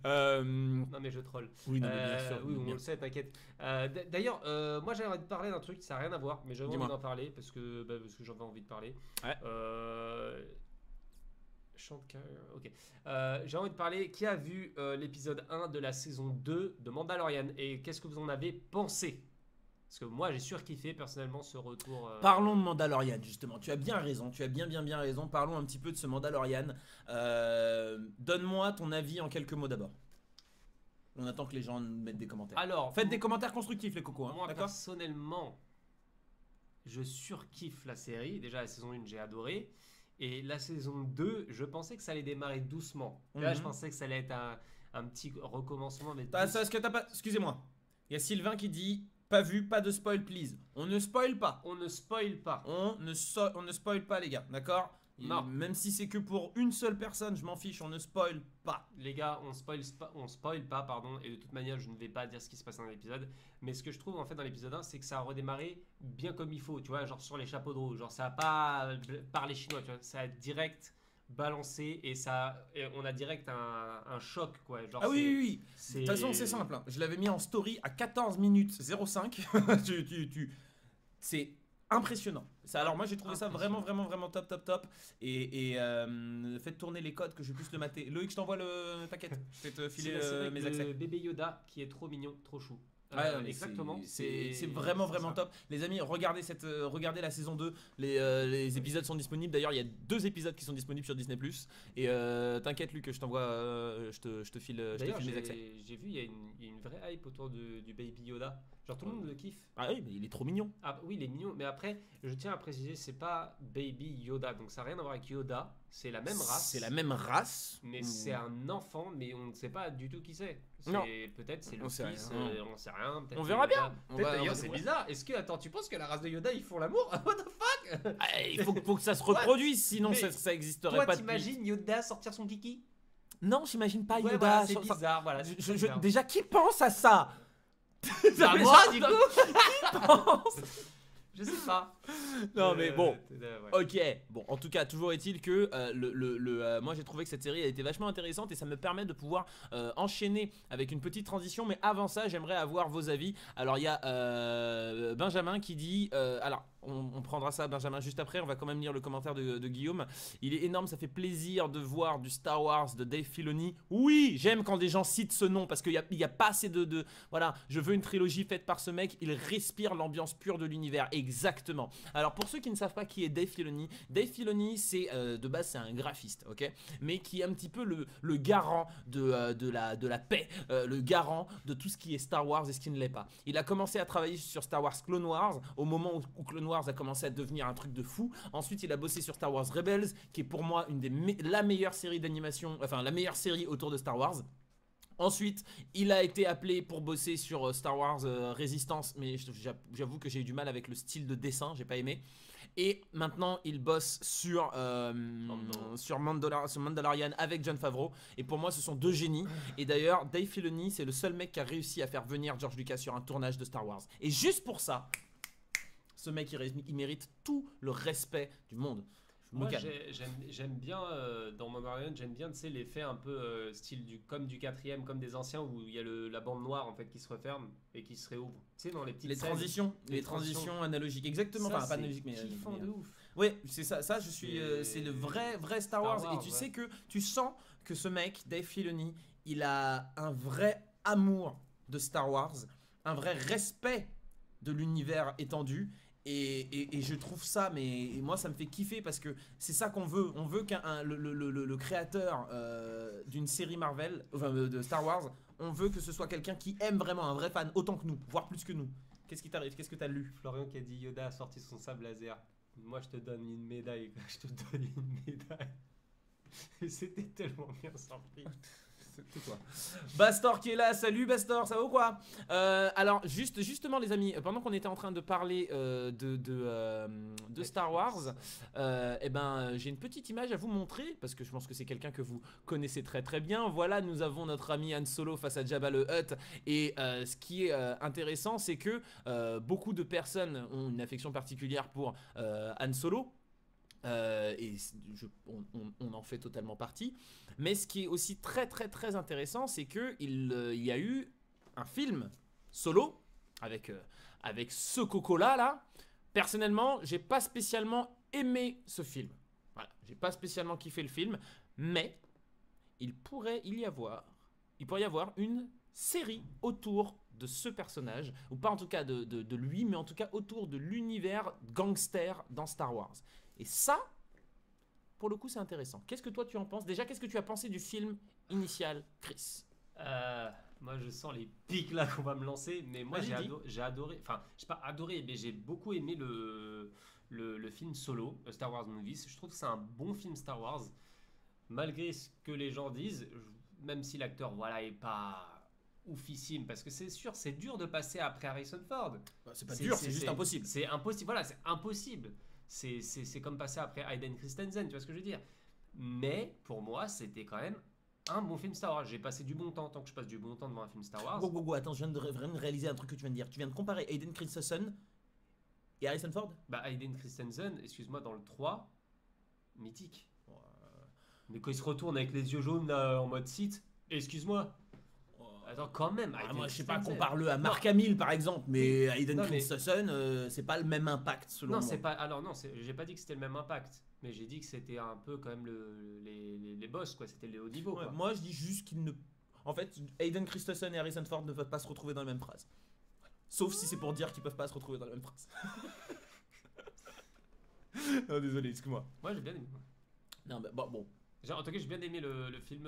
Speaker 2: Non mais je troll.
Speaker 1: Oui, non, mais bien sûr.
Speaker 2: Oui, on
Speaker 1: bien.
Speaker 2: le sait, t'inquiète. D'ailleurs, moi j'avais envie de parler d'un truc, ça n'a rien à voir, mais j'avais envie
Speaker 1: Dis-moi.
Speaker 2: d'en parler parce que j'avais envie de parler.
Speaker 1: Ouais.
Speaker 2: Chante carrière, ok. J'ai envie de parler. Qui a vu l'épisode 1 de la saison 2 de Mandalorian et qu'est-ce que vous en avez pensé? Parce que moi j'ai surkiffé personnellement ce retour.
Speaker 1: Parlons de Mandalorian justement, tu as bien raison, tu as bien raison, parlons un petit peu de ce Mandalorian. Donne-moi ton avis en quelques mots d'abord. On attend que les gens mettent des commentaires.
Speaker 2: Alors,
Speaker 1: Faites des commentaires constructifs les cocos, hein,
Speaker 2: moi
Speaker 1: d'accord?
Speaker 2: personnellement, je surkiffe la série. Déjà la saison 1 j'ai adoré. Et la saison 2, je pensais que ça allait démarrer doucement. Là, je pensais que ça allait être un petit recommencement. Mais
Speaker 1: Est-ce que t'as pas... Excusez-moi. Il y a Sylvain qui dit pas vu, pas de spoil please. On ne spoil pas.
Speaker 2: on ne spoil pas.
Speaker 1: On ne spoil pas les gars, d'accord?
Speaker 2: Non.
Speaker 1: Même si c'est que pour une seule personne, je m'en fiche, on ne spoil pas.
Speaker 2: Les gars, on spoil pas, pardon. Et de toute manière, je ne vais pas dire ce qui se passe dans l'épisode. Mais ce que je trouve en fait dans l'épisode 1, c'est que ça a redémarré bien comme il faut. Tu vois, genre sur les chapeaux de roue. Genre ça a pas parlé chinois, tu vois. Ça a direct balancé et on a direct un choc, quoi. Genre,
Speaker 1: Ah oui.
Speaker 2: c'est-
Speaker 1: De toute façon, c'est simple. Hein. Je l'avais mis en story à 14 minutes 05. C'est impressionnant. Alors moi j'ai trouvé ça vraiment top. Et faites tourner les codes que je puisse le mater. Loïc, je t'envoie le... T'inquiète, je vais te filer
Speaker 2: C'est vrai
Speaker 1: mes
Speaker 2: que
Speaker 1: accès.
Speaker 2: le bébé Yoda qui est trop mignon, trop chou.
Speaker 1: Ouais, non, mais
Speaker 2: exactement.
Speaker 1: C'est vraiment top. Les amis, regardez la saison 2. Les épisodes sont disponibles. D'ailleurs, il y a 2 épisodes qui sont disponibles sur Disney+. Et t'inquiète, Luc, je t'envoie, je te file mes accès.
Speaker 2: J'ai vu, il y a une vraie hype autour du Baby Yoda. Genre tout le monde le kiffe.
Speaker 1: Ah oui, mais il est trop mignon.
Speaker 2: Ah oui, il est mignon. Mais après, je tiens à préciser, c'est pas Baby Yoda. Donc ça n'a rien à voir avec Yoda. C'est la même race.
Speaker 1: C'est la même race.
Speaker 2: Mais c'est un enfant, mais on ne sait pas du tout qui c'est.
Speaker 1: Non.
Speaker 2: Peut-être c'est le
Speaker 1: On sait
Speaker 2: fils,
Speaker 1: rien.
Speaker 2: on sait rien.
Speaker 1: On verra bien.
Speaker 2: Peut-être
Speaker 1: On va-
Speaker 2: d'ailleurs
Speaker 1: on
Speaker 2: c'est
Speaker 1: va-
Speaker 2: bizarre. Est-ce que, attends, tu penses que la race de Yoda ils font l'amour? What the fuck?
Speaker 1: Ah, il faut que ça se reproduise, sinon
Speaker 2: Mais
Speaker 1: ça existerait
Speaker 2: Toi
Speaker 1: pas. depuis-
Speaker 2: t'imagines Yoda sortir son kiki?
Speaker 1: Non, j'imagine pas
Speaker 2: Ouais,
Speaker 1: Yoda.
Speaker 2: voilà, c'est
Speaker 1: sur-
Speaker 2: bizarre, voilà. c'est bizarre.
Speaker 1: Déjà, qui pense à ça?
Speaker 2: Bah, moi, du coup.
Speaker 1: Qui pense
Speaker 2: Je sais pas.
Speaker 1: Non mais bon.
Speaker 2: Ouais.
Speaker 1: Ok, bon, en tout cas, toujours est-il que moi j'ai trouvé que cette série a été vachement intéressante et ça me permet de pouvoir enchaîner avec une petite transition. Mais avant ça, j'aimerais avoir vos avis. Alors, il y a Benjamin qui dit alors, on prendra ça, Benjamin, juste après. On va quand même lire le commentaire de Guillaume. Il est énorme, ça fait plaisir de voir du Star Wars de Dave Filoni. Oui, j'aime quand des gens citent ce nom parce qu'il y a pas assez de. Voilà, je veux une trilogie faite par ce mec. Il respire l'ambiance pure de l'univers. Exactement. Alors, pour ceux qui ne savent pas qui est Dave Filoni, c'est de base c'est un graphiste, ok, mais qui est un petit peu le garant de la paix, le garant de tout ce qui est Star Wars et ce qui ne l'est pas. Il a commencé à travailler sur Star Wars Clone Wars au moment où Clone Wars a commencé à devenir un truc de fou. Ensuite, il a bossé sur Star Wars Rebels, qui est pour moi la meilleure série d'animation, enfin la meilleure série autour de Star Wars. Ensuite, il a été appelé pour bosser sur Star Wars Résistance, mais j'avoue que j'ai eu du mal avec le style de dessin, j'ai pas aimé. Et maintenant, il bosse sur Mandalorian avec Jon Favreau. Et pour moi, ce sont deux génies. Et d'ailleurs, Dave Filoni, c'est le seul mec qui a réussi à faire venir George Lucas sur un tournage de Star Wars. Et juste pour ça, ce mec, il mérite tout le respect du monde.
Speaker 2: Moi, j'aime bien dans Mandalorian, j'aime bien, tu sais, l'effet un peu style comme du quatrième, comme des anciens, où il y a la bande noire en fait qui se referme et qui se réouvre. Tu sais, dans les petites scènes,
Speaker 1: les transitions analogiques, exactement.
Speaker 2: Ça,
Speaker 1: Enfin, pas analogiques, mais
Speaker 2: kiffant de ouf.
Speaker 1: Ouais, c'est ça. Ça, je suis. C'est le vrai Star Wars. Et tu sais que tu sens que ce mec, Dave Filoni, il a un vrai amour de Star Wars, un vrai respect de l'univers étendu. Et je trouve ça, mais moi ça me fait kiffer parce que c'est ça qu'on veut. On veut le créateur d'une série Marvel, enfin de Star Wars, on veut que ce soit quelqu'un qui aime vraiment, un vrai fan, autant que nous, voire plus que nous. Qu'est-ce qui t'arrive? Qu'est-ce que t'as lu?
Speaker 2: Florian qui a dit Yoda a sorti son sable laser. Moi je te donne une médaille, je te donne une médaille. Et c'était tellement bien sorti.
Speaker 1: C'est toi. Bastor qui est là, salut Bastor, ça va ou quoi? Alors justement les amis, pendant qu'on était en train de parler de Star Wars, j'ai une petite image à vous montrer parce que je pense que c'est quelqu'un que vous connaissez très très bien. Voilà, nous avons notre ami Han Solo face à Jabba le Hutt et ce qui est intéressant, c'est que beaucoup de personnes ont une affection particulière pour Han Solo. On en fait totalement partie. Mais ce qui est aussi très très très intéressant, c'est qu'il y a eu un film solo avec ce coco là. Personnellement, j'ai pas spécialement aimé ce film. Voilà, j'ai pas spécialement kiffé le film, mais il pourrait y avoir une série autour de ce personnage, ou pas en tout cas de lui, mais en tout cas autour de l'univers gangster dans Star Wars. Et ça, pour le coup, c'est intéressant. Qu'est-ce que toi tu en penses? Déjà, qu'est-ce que tu as pensé du film initial, Chris?
Speaker 2: Moi, je sens les pics là qu'on va me lancer, mais moi j'ai adoré, enfin, j'ai pas adoré, mais j'ai beaucoup aimé le film Solo, Star Wars Movies. Je trouve que c'est un bon film Star Wars, malgré ce que les gens disent, même si l'acteur, voilà, est pas oufissime, parce que c'est sûr, c'est dur de passer après Harrison Ford.
Speaker 1: Bah, c'est pas dur, c'est juste impossible.
Speaker 2: C'est impossible, voilà, c'est impossible. C'est comme passer après Hayden Christensen, tu vois ce que je veux dire. Mais pour moi, c'était quand même un bon film Star Wars. J'ai passé du bon temps, tant que je passe du bon temps devant un film Star Wars.
Speaker 1: Attends, je viens de vraiment réaliser un truc que tu viens de dire. Tu viens de comparer Hayden Christensen et Harrison Ford?
Speaker 2: Bah, Hayden Christensen, excuse-moi, dans le 3, mythique. Mais quand il se retourne avec les yeux jaunes en mode Sith, excuse-moi. Attends, quand même.
Speaker 1: Moi, je sais pas, compare-le à Mark Hamill par exemple, mais Hayden Christensen, c'est pas le même impact selon moi.
Speaker 2: Non, c'est pas. Alors non, j'ai pas dit que c'était le même impact, mais j'ai dit que c'était un peu quand même les boss, quoi. C'était les hauts niveaux.
Speaker 1: Ouais, moi, je dis juste qu'ils ne. En fait, Hayden Christensen et Harrison Ford ne peuvent pas se retrouver dans la même phrase. Sauf si c'est pour dire qu'ils peuvent pas se retrouver dans la même phrase. Non, désolé, excuse-moi.
Speaker 2: Moi, j'ai bien aimé.
Speaker 1: Non, mais bon.
Speaker 2: En tout cas, j'ai bien aimé le film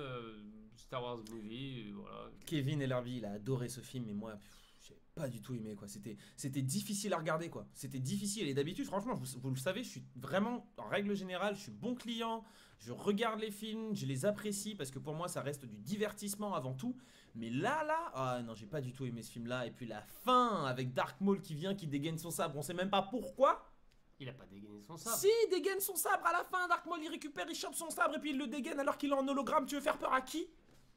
Speaker 2: Star Wars Movie. Voilà.
Speaker 1: Kevin Ellerby, il a adoré ce film, mais moi, j'ai pas du tout aimé, quoi. C'était difficile à regarder, quoi. C'était difficile. Et d'habitude, franchement, vous le savez, je suis vraiment, en règle générale, je suis bon client. Je regarde les films, je les apprécie parce que pour moi, ça reste du divertissement avant tout. Mais ah non, j'ai pas du tout aimé ce film-là. Et puis la fin avec Dark Maul qui vient, qui dégaine son sabre, on sait même pas pourquoi.
Speaker 2: Il a pas dégainé son sabre.
Speaker 1: Si, il dégaine son sabre à la fin. Dark Maul, il récupère, il chope son sabre et puis il le dégaine alors qu'il est en hologramme. Tu veux faire peur à qui?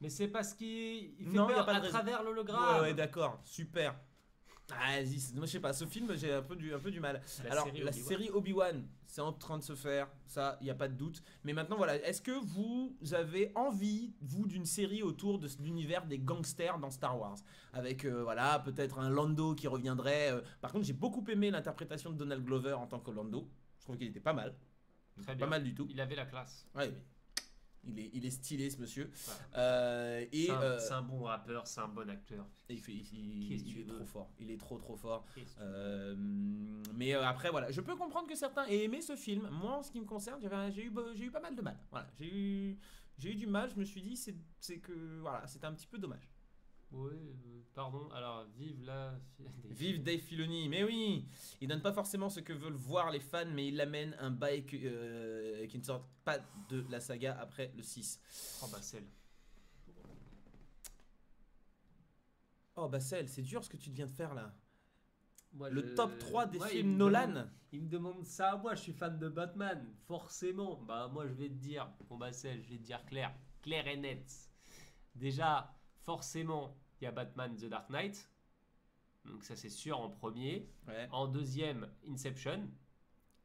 Speaker 2: Mais c'est parce qu'il fait peur à travers l'hologramme.
Speaker 1: Ouais, d'accord, super. Ah, vas-y, moi je sais pas, ce film j'ai un peu du mal.
Speaker 2: La
Speaker 1: Alors,
Speaker 2: série
Speaker 1: la
Speaker 2: Obi-Wan.
Speaker 1: série Obi-Wan, c'est en train de se faire, ça, il n'y a pas de doute. Mais maintenant, voilà, est-ce que vous avez envie, vous, d'une série autour de l'univers des gangsters dans Star Wars? Avec, voilà, peut-être un Lando qui reviendrait. Par contre, j'ai beaucoup aimé l'interprétation de Donald Glover en tant que Lando. Je trouve qu'il était pas mal.
Speaker 2: Très
Speaker 1: Pas
Speaker 2: bien.
Speaker 1: mal du tout.
Speaker 2: Il avait la classe.
Speaker 1: Ouais, mais il est stylé ce monsieur.
Speaker 2: Voilà.
Speaker 1: Et
Speaker 2: C'est un bon rappeur, c'est un bon acteur. Qu'est-ce que
Speaker 1: il
Speaker 2: tu
Speaker 1: est
Speaker 2: veux?
Speaker 1: trop fort. Il est trop fort.
Speaker 2: Qu'est-ce que tu veux?
Speaker 1: Mais après, voilà, je peux comprendre que certains aient aimé ce film. Moi, en ce qui me concerne, j'ai eu pas mal de mal. Voilà, j'ai eu du mal. Je me suis dit, c'est que voilà, c'était un petit peu dommage.
Speaker 2: Oui, pardon. Alors, vive la.
Speaker 1: Vive Dave Filoni, mais oui, il donne pas forcément ce que veulent voir les fans, mais il amène un bail qui ne sort pas de la saga après le 6.
Speaker 2: Oh, bah, celle.
Speaker 1: Oh, Bassel, c'est dur ce que tu viens de faire là.
Speaker 2: Moi,
Speaker 1: Le top 3 des
Speaker 2: Moi,
Speaker 1: films
Speaker 2: il me
Speaker 1: Nolan.
Speaker 2: il me demande ça. Moi, je suis fan de Batman, forcément. Bah, moi, je vais te dire, bon, bah, celle, je vais te dire clair et net. Déjà, forcément, il y a Batman The Dark Knight. Donc, ça, c'est sûr en premier.
Speaker 1: Ouais,
Speaker 2: En deuxième, Inception.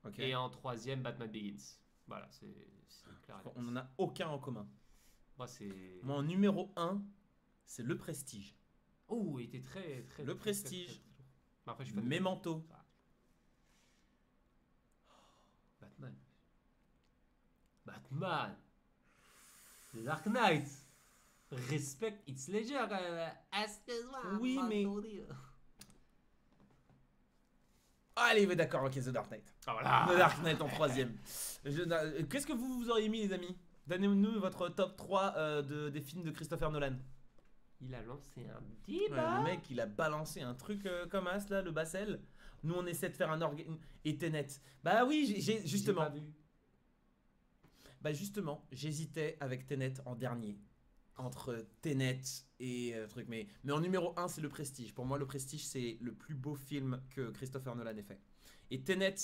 Speaker 1: ok.
Speaker 2: Et en troisième, Batman Begins. Voilà, c'est clair et net.
Speaker 1: On en a aucun en commun.
Speaker 2: Moi, c'est.
Speaker 1: Moi, en numéro 1, c'est Le Prestige.
Speaker 2: Oh, il était très.
Speaker 1: Le
Speaker 2: très,
Speaker 1: Prestige.
Speaker 2: très lourd. Mais après, je suis fan de
Speaker 1: Memento.
Speaker 2: Batman. Batman. The Dark Knight. Respect It's Ledger quand même. Excuse-moi.
Speaker 1: Oui,
Speaker 2: pas
Speaker 1: mais-
Speaker 2: trop dire.
Speaker 1: Allez, mais d'accord, ok, The Dark Knight.
Speaker 2: Ah, voilà.
Speaker 1: The Dark Knight en troisième. Qu'est-ce que vous auriez mis, les amis? Donnez-nous votre top 3 des films de Christopher Nolan.
Speaker 2: Il a lancé un
Speaker 1: Ouais,
Speaker 2: débat.
Speaker 1: le mec, il a balancé un truc comme as, là, le Bassel. Nous, on essaie de faire un orgue. Et Tenet. Bah oui,
Speaker 2: J'ai
Speaker 1: justement.
Speaker 2: pas vu.
Speaker 1: Bah justement, j'hésitais avec Tenet en dernier. Entre Tenet et truc. Mais en numéro 1, c'est Le Prestige. Pour moi, Le Prestige, c'est le plus beau film que Christopher Nolan ait fait. Et Tenet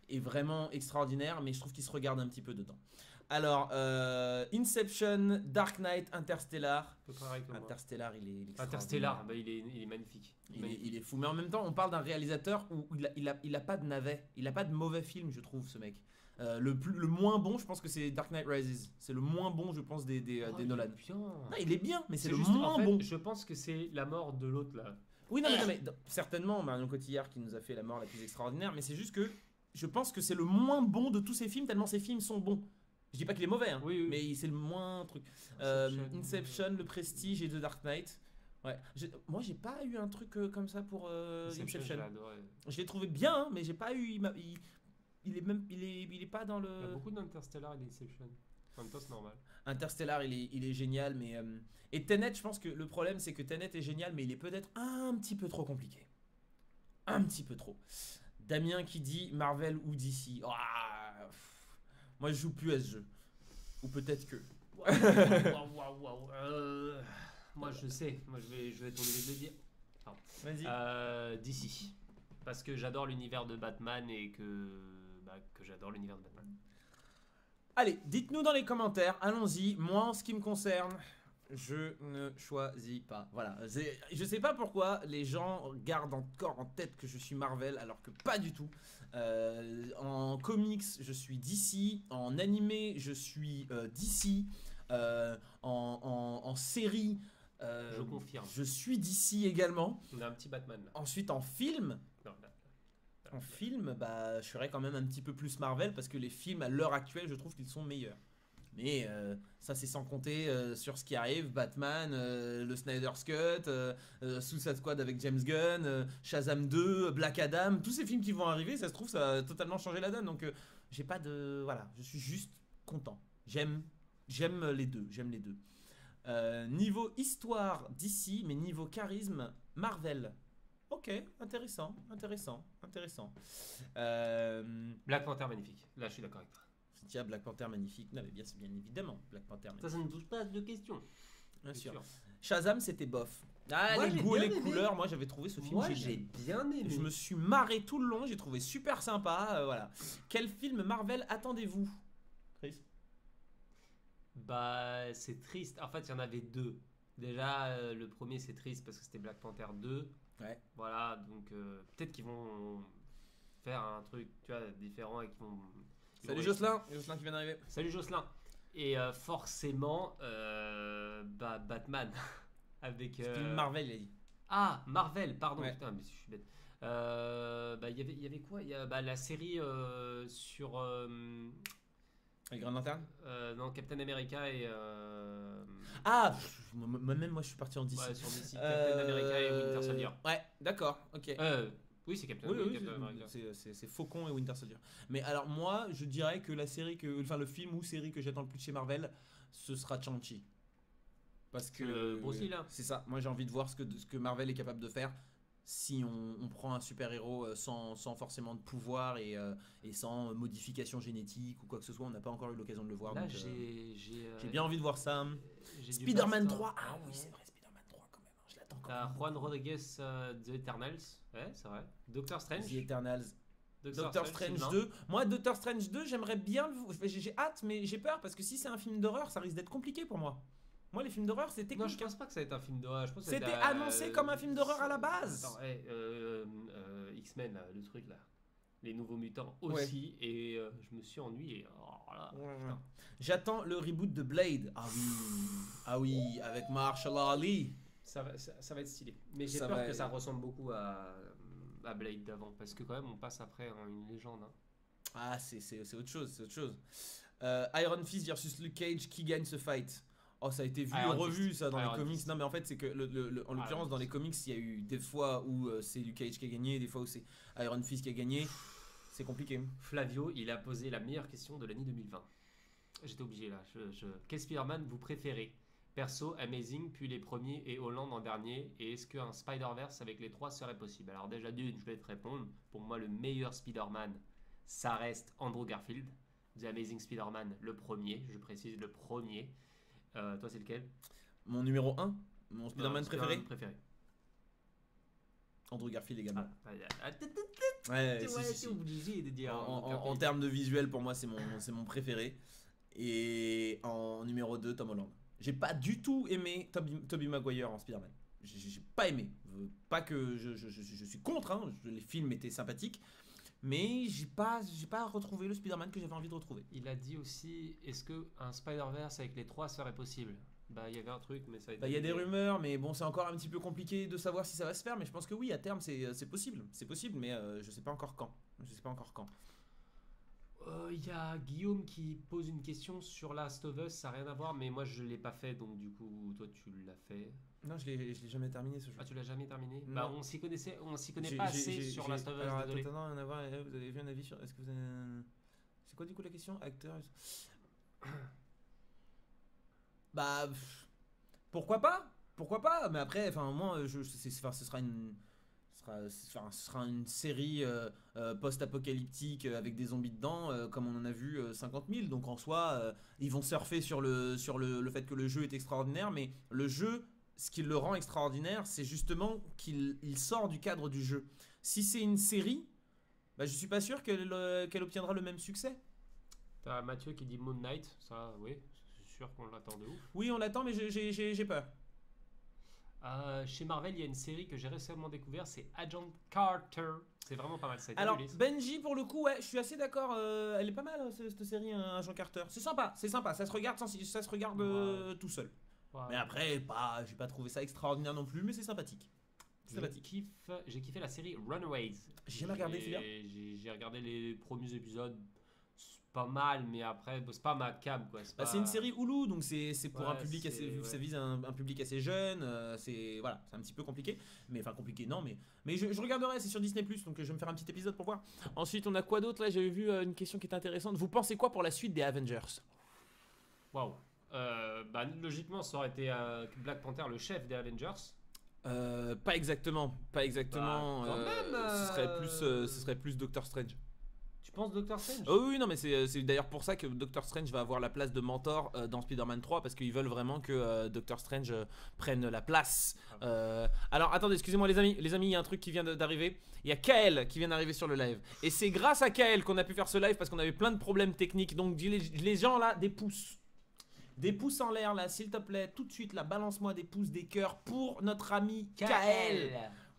Speaker 1: est vraiment extraordinaire, mais je trouve qu'il se regarde un petit peu dedans. Alors, Inception, Dark Knight, Interstellar.
Speaker 2: Un peu pareil que moi.
Speaker 1: Interstellar, il est extraordinaire.
Speaker 2: Interstellar, bah, il est magnifique.
Speaker 1: Il est fou. Mais en même temps, on parle d'un réalisateur où il a pas de navet. Il a pas de mauvais film, je trouve, ce mec. Le moins bon, je pense que c'est Dark Knight Rises. C'est le moins bon, je pense, des Nolan.
Speaker 2: Bien.
Speaker 1: Non, il est bien, mais c'est le
Speaker 2: juste,
Speaker 1: moins
Speaker 2: en fait,
Speaker 1: bon.
Speaker 2: Je pense que c'est la mort de l'autre là.
Speaker 1: Oui, non, mais certainement, Marion Cotillard qui nous a fait la mort la plus extraordinaire, mais c'est juste que je pense que c'est le moins bon de tous ces films, tellement ces films sont bons. Je dis pas qu'il est mauvais, hein,
Speaker 2: Oui, oui.
Speaker 1: mais c'est le moins truc. Inception, Le Prestige et The Dark Knight. Ouais. Moi, j'ai pas eu un truc comme ça pour
Speaker 2: Inception,
Speaker 1: Inception.
Speaker 2: j'ai adoré.
Speaker 1: Je l'ai trouvé bien, hein, mais j'ai pas eu. Il est pas dans le.
Speaker 2: Il y a beaucoup d'Interstellar et d'Inception. En même temps, c'est normal.
Speaker 1: Interstellar, il est génial, mais. Et Tenet, je pense que le problème, c'est que Tenet est génial, mais il est peut-être un petit peu trop compliqué. Un petit peu trop. Damien qui dit Marvel ou DC. Moi, je joue plus à ce jeu. Ou peut-être que.
Speaker 2: Waouh. Moi, je sais. Moi, je vais être obligé de le dire.
Speaker 1: Vas-y.
Speaker 2: DC. Parce que j'adore l'univers de Batman et que j'adore l'univers de Batman.
Speaker 1: Allez, dites-nous dans les commentaires. Allons-y. Moi, en ce qui me concerne, je ne choisis pas. Voilà. Je sais pas pourquoi les gens gardent encore en tête que je suis Marvel, alors que pas du tout. En comics, je suis DC. En animé, je suis DC. En série,
Speaker 2: Je confirme.
Speaker 1: je suis DC également.
Speaker 2: On a un petit Batman là.
Speaker 1: Ensuite, en film,
Speaker 2: Non, là.
Speaker 1: En film, bah, je serais quand même un petit peu plus Marvel parce que les films à l'heure actuelle, je trouve qu'ils sont meilleurs. Mais ça, c'est sans compter sur ce qui arrive, Batman, le Snyder's Cut, Suicide Squad avec James Gunn, Shazam 2, Black Adam, tous ces films qui vont arriver, ça se trouve, ça a totalement changé la donne. Donc, j'ai pas de, voilà, je suis juste content. J'aime les deux, niveau histoire d'ici, mais niveau charisme, Marvel. Ok, intéressant.
Speaker 2: Black Panther magnifique. Là, je suis d'accord avec toi.
Speaker 1: Tiens, Black Panther magnifique. Non, mais bien, c'est bien évidemment Black Panther magnifique.
Speaker 2: Ça ne touche pas de questions.
Speaker 1: Bien
Speaker 2: C'est
Speaker 1: sûr. Shazam, c'était bof.
Speaker 2: Moi,
Speaker 1: Les
Speaker 2: j'ai
Speaker 1: goûts et
Speaker 2: bien
Speaker 1: les
Speaker 2: aimé.
Speaker 1: couleurs, moi j'avais trouvé ce film
Speaker 2: Moi,
Speaker 1: génial.
Speaker 2: j'ai bien aimé.
Speaker 1: Je me suis marré tout le long, j'ai trouvé super sympa. Voilà. Quel film Marvel attendez-vous, Chris?
Speaker 2: Bah, c'est triste. En fait, il y en avait deux. Déjà, le premier c'est triste parce que c'était Black Panther 2.
Speaker 1: Ouais.
Speaker 2: Voilà, donc peut-être qu'ils vont faire un truc, tu vois, différent et qu'ils vont.
Speaker 1: Salut Jocelyn qui vient d'arriver.
Speaker 2: Salut Jocelyn. Et forcément, Batman avec.
Speaker 1: Film Marvel, il a dit.
Speaker 2: Ah, Marvel, pardon.
Speaker 1: Ouais.
Speaker 2: Putain, mais je suis bête. Il y avait quoi? Il y a la série sur.
Speaker 1: Avec Grande Lanterne.
Speaker 2: Non, Captain America et.
Speaker 1: Ah, moi-même, moi je suis parti en DC.
Speaker 2: Ouais, sur DC, Captain America et Winter Soldier.
Speaker 1: Ouais, d'accord, ok.
Speaker 2: Oui, c'est Captain,
Speaker 1: Oui,
Speaker 2: Captain America.
Speaker 1: c'est Faucon et Winter Soldier. Mais alors moi, je dirais que le film ou série que j'attends le plus chez Marvel, ce sera Shang-Chi. Parce que
Speaker 2: Bruce Lee, là.
Speaker 1: c'est ça. Moi, j'ai envie de voir ce que Marvel est capable de faire si on prend un super-héros sans forcément de pouvoir et sans modification génétique ou quoi que ce soit. On n'a pas encore eu l'occasion de le voir.
Speaker 2: Là,
Speaker 1: donc, j'ai bien envie de voir ça.
Speaker 2: j'ai du
Speaker 1: Spider-Man
Speaker 2: passe,
Speaker 1: 3. Ah oui, c'est vrai, Spider-Man 3 quand même. Je l'attends quand
Speaker 2: T'as
Speaker 1: même.
Speaker 2: Juan Rodriguez The Eternals. Ouais, c'est vrai. Doctor Strange.
Speaker 1: The Eternals. Doctor
Speaker 2: c'est
Speaker 1: Strange
Speaker 2: bien.
Speaker 1: 2. Moi, Doctor Strange 2, j'aimerais bien j'ai hâte, mais j'ai peur parce que si c'est un film d'horreur, ça risque d'être compliqué pour moi. Moi, les films d'horreur, c'est
Speaker 2: Non,
Speaker 1: technique.
Speaker 2: je pense pas que ça va être un film d'horreur. Je pense que ça va
Speaker 1: C'était
Speaker 2: être,
Speaker 1: annoncé comme un film d'horreur à la base.
Speaker 2: Attends, X-Men, là, le truc là. Les nouveaux mutants aussi. Et je me suis ennuyé. Oh là, putain.
Speaker 1: J'attends le reboot de Blade. Ah oui, avec Marshall Ali.
Speaker 2: Ça va être stylé. Mais j'ai
Speaker 1: Ça
Speaker 2: peur
Speaker 1: va
Speaker 2: que
Speaker 1: être-
Speaker 2: ça ressemble beaucoup à Blade d'avant. Parce que quand même, on passe après une légende. Hein.
Speaker 1: Ah, c'est autre chose, c'est autre chose. Iron Fist versus Luke Cage, qui gagne ce fight? Oh, ça a été vu et
Speaker 2: Iron
Speaker 1: revu
Speaker 2: Fist.
Speaker 1: ça dans
Speaker 2: Iron
Speaker 1: les comics.
Speaker 2: Fist.
Speaker 1: Non, mais en fait, c'est que en l'occurrence, dans les comics, il y a eu des fois où c'est Luke Cage qui a gagné, des fois où c'est Iron Fist qui a gagné. C'est compliqué.
Speaker 2: Flavio, il a posé la meilleure question de l'année 2020. J'étais obligé là. Quel Spider-Man vous préférez? Perso, Amazing, puis les premiers et Holland en dernier. Et est-ce qu'un Spider-Verse avec les trois serait possible? Alors déjà d'une, je vais te répondre. Pour moi, le meilleur Spider-Man, ça reste Andrew Garfield. The Amazing Spider-Man, le premier. Je précise, le premier. Toi, c'est lequel?
Speaker 1: Mon numéro 1, mon Spider-Man préféré,
Speaker 2: préféré.
Speaker 1: Andrew Garfield également.
Speaker 2: Ah,
Speaker 1: Ouais,
Speaker 2: t'es
Speaker 1: si.
Speaker 2: obligé de dire. Andrew
Speaker 1: En
Speaker 2: Garfield.
Speaker 1: termes de visuel, pour moi, c'est mon préféré. Et en numéro 2, Tom Holland. J'ai pas du tout aimé Tobey Maguire en Spider-Man. J'ai pas aimé. Pas que je suis contre, hein. Les films étaient sympathiques. Mais j'ai pas retrouvé le Spider-Man que j'avais envie de retrouver.
Speaker 2: Il a dit aussi, est-ce qu'un Spider-Verse avec les trois serait possible? Bah, il y avait un truc, mais ça a été.
Speaker 1: Bah, il y a des rumeurs, mais bon, c'est encore un petit peu compliqué de savoir si ça va se faire. Mais je pense que oui, à terme, c'est possible. C'est possible, mais je sais pas encore quand. Je sais pas encore quand.
Speaker 2: Il y a Guillaume qui pose une question sur Last of Us, ça n'a rien à voir, mais moi je l'ai pas fait, donc du coup, toi tu l'as fait.
Speaker 1: Non, je l'ai jamais terminé ce jeu.
Speaker 2: Ah, tu l'as jamais terminé?
Speaker 1: Non.
Speaker 2: Bah, on s'y connaît pas assez sur Last of Us,
Speaker 1: Alors,
Speaker 2: désolé.
Speaker 1: attends, rien à voir. Vous avez vu un avis sur. Est-ce que vous avez. C'est quoi du coup la question? Acteur. Bah. Pourquoi pas? Pourquoi pas? Mais après, enfin, moi, ce sera une. Ce sera une série post-apocalyptique avec des zombies dedans, comme on en a vu 50 000. Donc en soi, ils vont surfer sur le fait que le jeu est extraordinaire, mais le jeu, ce qui le rend extraordinaire, c'est justement qu'il sort du cadre du jeu. Si c'est une série, bah, je suis pas sûr qu'elle obtiendra le même succès.
Speaker 2: T'as Mathieu qui dit Moon Knight, ça, oui, c'est sûr qu'on l'attend de ouf.
Speaker 1: Oui, on l'attend, mais j'ai peur.
Speaker 2: Chez Marvel, il y a une série que j'ai récemment découvert, c'est Agent Carter. C'est vraiment pas mal, ça a été
Speaker 1: Alors,
Speaker 2: release.
Speaker 1: Benji, pour le coup, ouais, je suis assez d'accord. Elle est pas mal, cette série, Agent Carter. C'est sympa. Ça se regarde, tout seul.
Speaker 2: Ouais.
Speaker 1: Mais après, j'ai pas trouvé ça extraordinaire non plus, mais c'est sympathique.
Speaker 2: J'ai kiffé la série Runaways.
Speaker 1: J'ai jamais regardé, c'est bien.
Speaker 2: J'ai regardé les premiers épisodes, c'est pas mal, mais après, bon, c'est pas ma cam quoi.
Speaker 1: Bah, c'est une série Hulu, donc c'est pour
Speaker 2: Ouais,
Speaker 1: un public assez, ça vise un public assez jeune. C'est voilà, c'est un petit peu compliqué, mais enfin compliqué non, mais je regarderai. C'est sur Disney+, donc je vais me faire un petit épisode pour voir. Ensuite, on a quoi d'autre là? J'avais vu une question qui est intéressante. Vous pensez quoi pour la suite des Avengers?
Speaker 2: Waouh. Bah, logiquement, ça aurait été Black Panther, le chef des Avengers.
Speaker 1: Pas exactement.
Speaker 2: Bah, quand même,
Speaker 1: ce serait plus Doctor Strange.
Speaker 2: Tu penses Doctor Strange?
Speaker 1: Oh oui, non, mais c'est d'ailleurs pour ça que Doctor Strange va avoir la place de mentor dans Spider-Man 3, parce qu'ils veulent vraiment que Doctor Strange prenne la place. Alors attendez, excusez-moi les amis, il y a un truc qui vient d'arriver. Il y a Kael qui vient d'arriver sur le live. Et c'est grâce à Kael qu'on a pu faire ce live, parce qu'on avait plein de problèmes techniques. Donc dis les gens là des pouces. Des pouces en l'air là, s'il te plaît, tout de suite là, balance-moi des pouces, des cœurs pour notre ami Kael.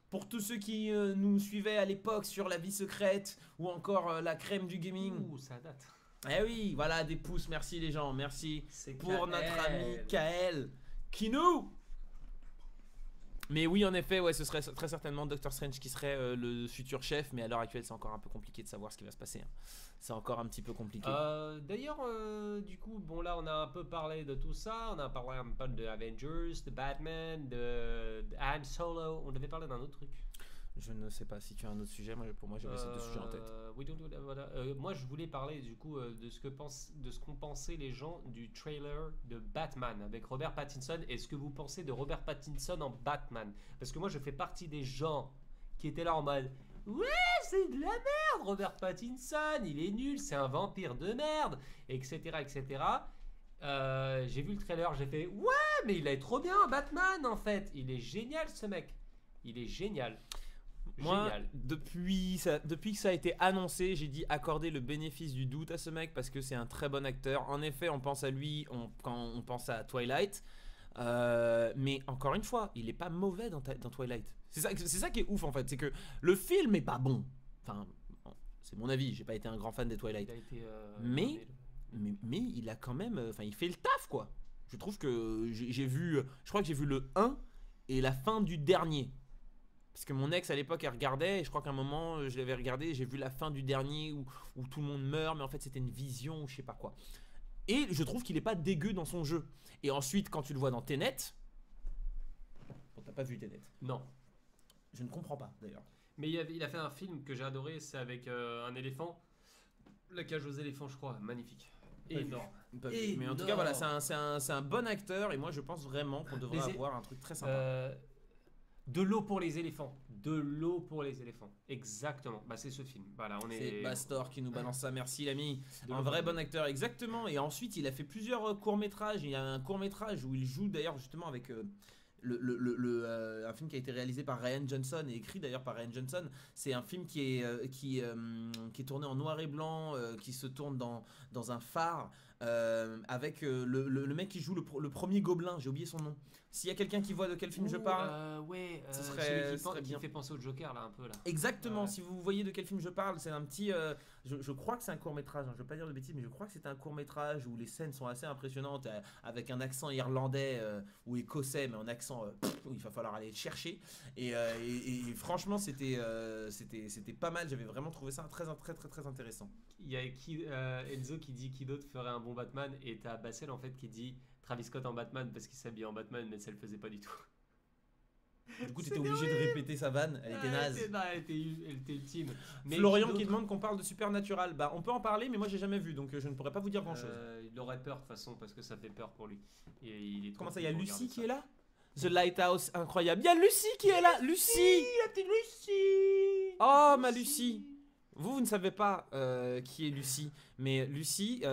Speaker 1: Pour tous ceux qui nous suivaient à l'époque sur La Vie Secrète ou encore la crème du gaming.
Speaker 2: Ouh, ça date.
Speaker 1: Eh oui, voilà des pouces, merci les gens, merci
Speaker 2: C'est
Speaker 1: pour
Speaker 2: Kael.
Speaker 1: notre ami Kael qui nous. Mais oui, en effet, ouais, ce serait très certainement Doctor Strange qui serait le futur chef, mais à l'heure actuelle, c'est encore un peu compliqué de savoir ce qui va se passer. Hein. C'est encore un petit peu compliqué.
Speaker 2: D'ailleurs, du coup, bon là, on a un peu parlé de tout ça. On a parlé un peu de Avengers, de Batman, de Han Solo. On devait parler d'un autre truc.
Speaker 1: Je ne sais pas si tu as un autre sujet. Pour moi, j'avais ces deux sujets en tête.
Speaker 2: Moi, je voulais parler du coup de ce qu'ont pensé les gens du trailer de Batman avec Robert Pattinson. Et ce que vous pensez de Robert Pattinson en Batman? Parce que moi, je fais partie des gens qui étaient là en mode ouais, c'est de la merde, Robert Pattinson, il est nul, c'est un vampire de merde, etc., etc. J'ai vu le trailer, j'ai fait ouais, mais il est trop bien, Batman en fait. Il est génial ce mec. Il est génial.
Speaker 1: Moi,
Speaker 2: Génial.
Speaker 1: depuis que ça a été annoncé, j'ai dit accorder le bénéfice du doute à ce mec parce que c'est un très bon acteur. En effet, on pense à lui quand on pense à Twilight. Mais encore une fois, il est pas mauvais dans Twilight. C'est ça qui est ouf en fait, c'est que le film est pas bon. Enfin, c'est mon avis, j'ai pas été un grand fan des Twilight.
Speaker 2: Il a été,
Speaker 1: Mais il a quand même, enfin, il fait le taf quoi. Je trouve que je crois que j'ai vu le 1 et la fin du dernier. Parce que mon ex à l'époque elle regardait et je crois qu'à un moment je l'avais regardé et j'ai vu la fin du dernier où tout le monde meurt mais en fait c'était une vision ou je sais pas quoi. Et je trouve qu'il est pas dégueu dans son jeu. Et ensuite quand tu le vois dans Tenet, bon t'as pas vu Tenet.
Speaker 2: Non.
Speaker 1: Je ne comprends pas d'ailleurs.
Speaker 2: Mais il a fait un film que j'ai adoré, c'est avec un éléphant. La cage aux éléphants, je crois. Magnifique.
Speaker 1: Pas vu.
Speaker 2: Énorme.
Speaker 1: Pas vu. Mais en tout cas voilà, c'est un bon acteur et moi je pense vraiment qu'on devrait avoir un truc très sympa.
Speaker 2: De l'eau pour les éléphants. De l'eau pour les éléphants. Exactement. Bah c'est ce film. Voilà,
Speaker 1: C'est Bastor qui nous balance ça. Merci l'ami.
Speaker 2: De
Speaker 1: Un
Speaker 2: l'eau
Speaker 1: vrai
Speaker 2: pour
Speaker 1: bon acteur, exactement. Et ensuite, il a fait plusieurs courts-métrages. Il y a un court-métrage où il joue d'ailleurs justement avec un film qui a été réalisé par Ryan Johnson et écrit d'ailleurs par Ryan Johnson. C'est un film qui est tourné en noir et blanc, qui se tourne dans un phare. Avec le mec qui joue le premier gobelin, j'ai oublié son nom. S'il y a quelqu'un qui voit de quel film je parle,
Speaker 2: ouais,
Speaker 1: ce
Speaker 2: celui
Speaker 1: serait
Speaker 2: qui
Speaker 1: bien.
Speaker 2: fait penser au Joker là un peu là.
Speaker 1: Exactement, si vous voyez de quel film je parle, c'est un petit. Je crois que c'est un court-métrage, hein, je veux pas dire de bêtises, mais je crois que c'est un court-métrage où les scènes sont assez impressionnantes, avec un accent irlandais ou écossais, mais un accent où il va falloir aller le chercher. Et franchement, c'était pas mal, j'avais vraiment trouvé ça très intéressant.
Speaker 2: Il y a Enzo qui dit qui d'autre ferait un bon Batman et t'as Bassel en fait qui dit Travis Scott en Batman parce qu'il s'habille en Batman mais ça le faisait pas du tout.
Speaker 1: Du coup, t'étais obligé de répéter sa vanne, elle était naze.
Speaker 2: Elle était ultime. Mais
Speaker 1: Florian qui demande qu'on parle de Supernatural. Bah, on peut en parler, mais moi j'ai jamais vu donc je ne pourrais pas vous dire grand chose.
Speaker 2: Il aurait peur de toute façon parce que ça fait peur pour lui. Et il est
Speaker 1: Comment ça, il y a Lucie qui est là? The Lighthouse, incroyable. Il y a Lucie qui est là. Lucie,
Speaker 2: la petite Lucie.
Speaker 1: Oh, ma Lucie. Vous ne savez pas qui est Lucie, mais Lucie,